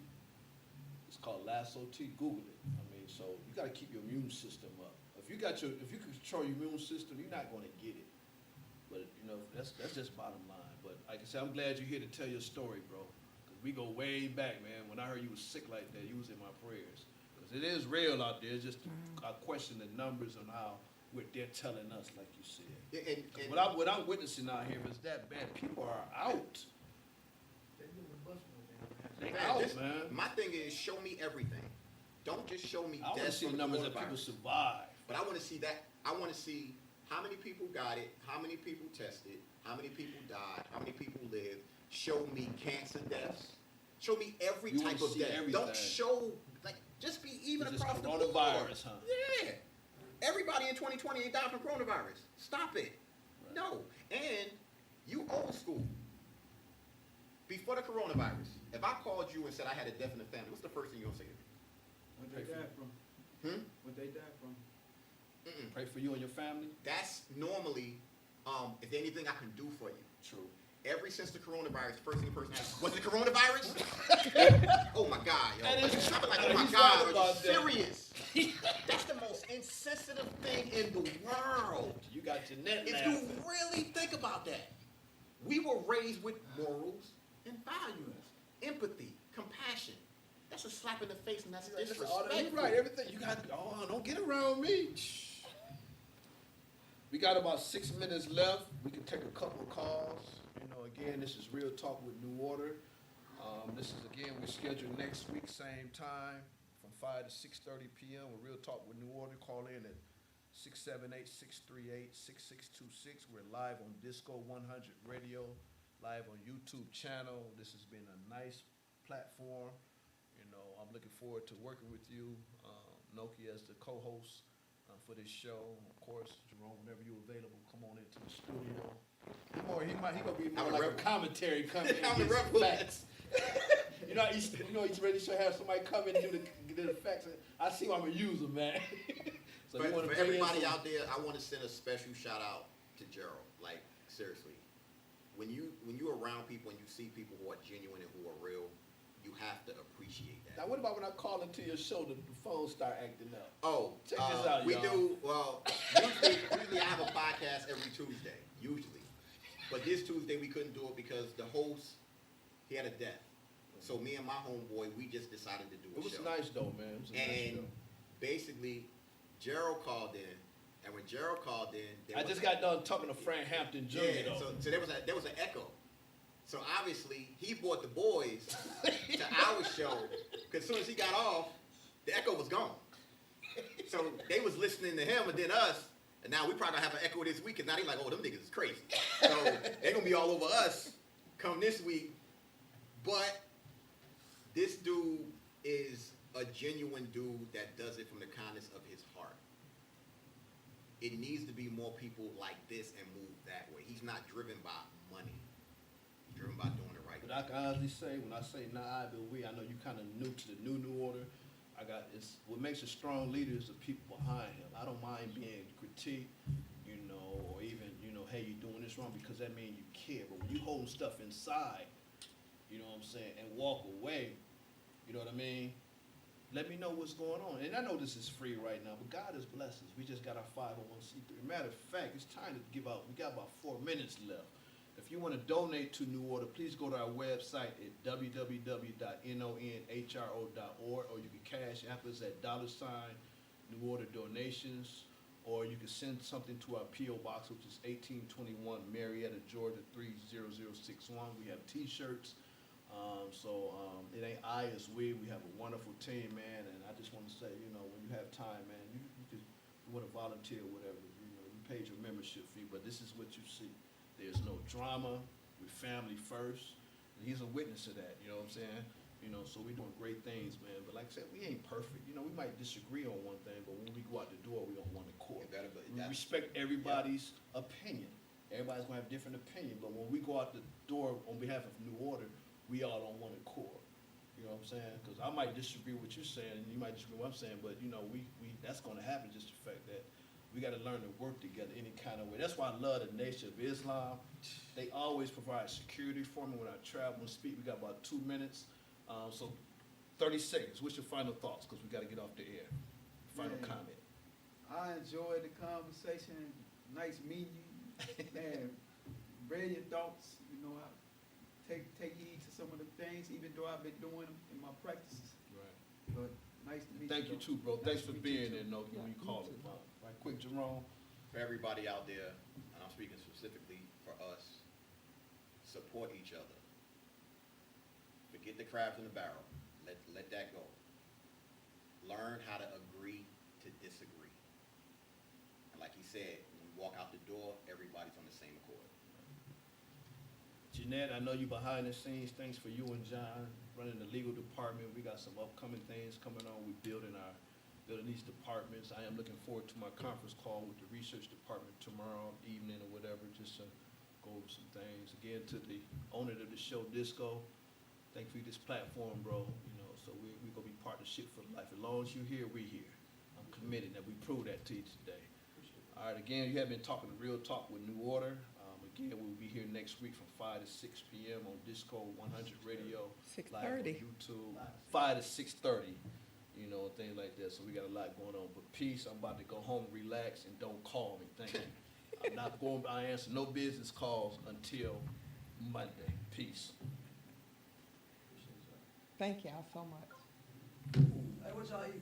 It's called Lasso tea. Google it. I mean, so you got to keep your immune system up. If you control your immune system, you're not going to get it. But you know, that's just bottom line. But like I said, I'm glad you're here to tell your story, bro. Cause we go way back, man. When I heard you was sick like that, you was in my prayers. Cause it is real out there. It's just I question the numbers on how what they're telling us, like you said. And What I'm witnessing out here is that bad. People are out. They out, man. My thing is, show me everything. Don't just show me I want to deaths see from numbers that people coronavirus. survive. But I want to see that. I want to see how many people got it, how many people tested, how many people died, how many people lived. Show me cancer deaths. Show me every You wanna type of see death. Don't everything. show, like, just be even It's just across the board. coronavirus, huh? Yeah. Everybody in 2020 ain't died from coronavirus. Stop it. Right. No. And you old school. Before the coronavirus, if I called you and said I had a death in the family, what's the first thing you're going to say to me? What they died from? What they died from? Mm-mm. Pray for you and your family. That's normally, if there's anything I can do for you. True. Ever since the coronavirus, first thing the person asks, was it coronavirus? Oh my God, yo. That But is- you stop it like, that oh my is God, right are you about that. serious? That's the most insensitive thing in the world. You got Jeanette If laughing. you really think about that, we were raised with morals and values, empathy, compassion. That's a slap in the face and that's disrespectful. You're right, everything. You got, don't get around me. We got about 6 minutes left. We can take a couple of calls. You know, again, this is Real Talk with New Order. This is, again, we're scheduled next week, same time, from 5 to 6:30 p.m. with Real Talk with New Order. Call in at 678-638-6626. We're live on Disco 100 Radio, live on YouTube channel. This has been a nice platform. You know, I'm looking forward to working with you, Noki, as the co-host for this show. Of course, Jerome, whenever you're available, come on into the studio. He gonna be more I'm a like rebel. a commentary coming in. I'm a and get some rebel. facts. He's ready to have somebody come in and do the facts. I see why I'm a user, man. So But you want for to bring in everybody some- out there, I want to send a special shout out to Gerald. Like, seriously, when you're around people and you see people who are genuine and who are real, you have to appreciate that. Now, what about when I call into your show, the phone start acting up? Oh, Check this out, we y'all. do, well, usually I have a podcast every Tuesday, usually. But this Tuesday we couldn't do it because the host, he had a death. So me and my homeboy, we just decided to do a It was show. nice though, man. It was a nice And show. basically, Gerald called in, and when Gerald called in, I just got done talking to Frank Hampton Jr. yeah, though. so there was an echo. So obviously he brought the boys to our show because as soon as he got off, the echo was gone. So they was listening to him and then us, and now we probably gonna have an echo this week because now they like, oh, them niggas is crazy. So they're gonna be all over us come this week. But this dude is a genuine dude that does it from the kindness of his heart. It needs to be more people like this and move that way. He's not driven by money. He's driven by doing it right. But I can honestly say, when I say nah, but we, I know you kind of new to the new order. What makes a strong leader is the people behind him. I don't mind being critiqued, or even, hey, you're doing this wrong, because that means you care. But when you hold stuff inside, you know what I'm saying, and walk away, you know what I mean? Let me know what's going on. And I know this is free right now, but God has blessed us. We just got our 501c3. Matter of fact, it's time to give out. We got about 4 minutes left. If you want to donate to New Order, please go to our website at www.nonhro.org, or you can cash app us at $New Order Donations, or you can send something to our P.O. Box, which is 1821 Marietta, Georgia 30061. We have T-shirts. It ain't I, it's we. We have a wonderful team, man, and I just want to say, when you have time, man, you want to volunteer or whatever, you paid your membership fee, but this is what you see. There's no drama. We're family first. And he's a witness to that, you know what I'm saying? So we're doing great things, man. But like I said, we ain't perfect. We might disagree on one thing, but when we go out the door, we on one accord. We respect everybody's opinion. Everybody's going to have different opinion, but when we go out the door on behalf of New Order, we all on one accord. You know what I'm saying? Because I might disagree with what you're saying, and you might disagree with what I'm saying, but we that's going to happen. Just the fact that we got to learn to work together any kind of way. That's why I love the Nation of Islam. They always provide security for me when I travel and speak. We got about 2 minutes, so 30 seconds. What's your final thoughts? Because we got to get off the air. Final Man. comment. I enjoyed the conversation. Nice meeting you. Man, brilliant thoughts. I take heed to some of the things, even though I've been doing them in my practices. Right. But nice to meet Thank you you. too, bro. Nice Thanks to for meet you, being too. there, Noki, when you called it. Right, quick, Jerome. For everybody out there, and I'm speaking specifically for us, support each other. Forget the crabs in the barrel. Let that go. Learn how to agree to disagree. And like he said, when we walk out the door, everybody's on the same accord. Jeanette, I know you behind the scenes. Thanks for you and John running the legal department. We got some upcoming things coming on. We're building these departments. I am looking forward to my conference call with the research department tomorrow evening or whatever, just to go over some things. Again, to the owner of the show, Disco, thank you for this platform, bro. You know, so we gonna be partnership for life. As long as you here, we here. I'm committed that we prove that to you today. All right, again, you have been talking Real Talk with New Order. Again, we'll be here next week from 5 to 6 p.m. on Disco 100 Radio, live on 6:30. YouTube, 5 to 6:30, you know, things like that. So we got a lot going on. But peace, I'm about to go home, relax, and don't call me. Thank you. I answer no business calls until Monday. Peace. Thank y'all so much. Hey, what y'all eat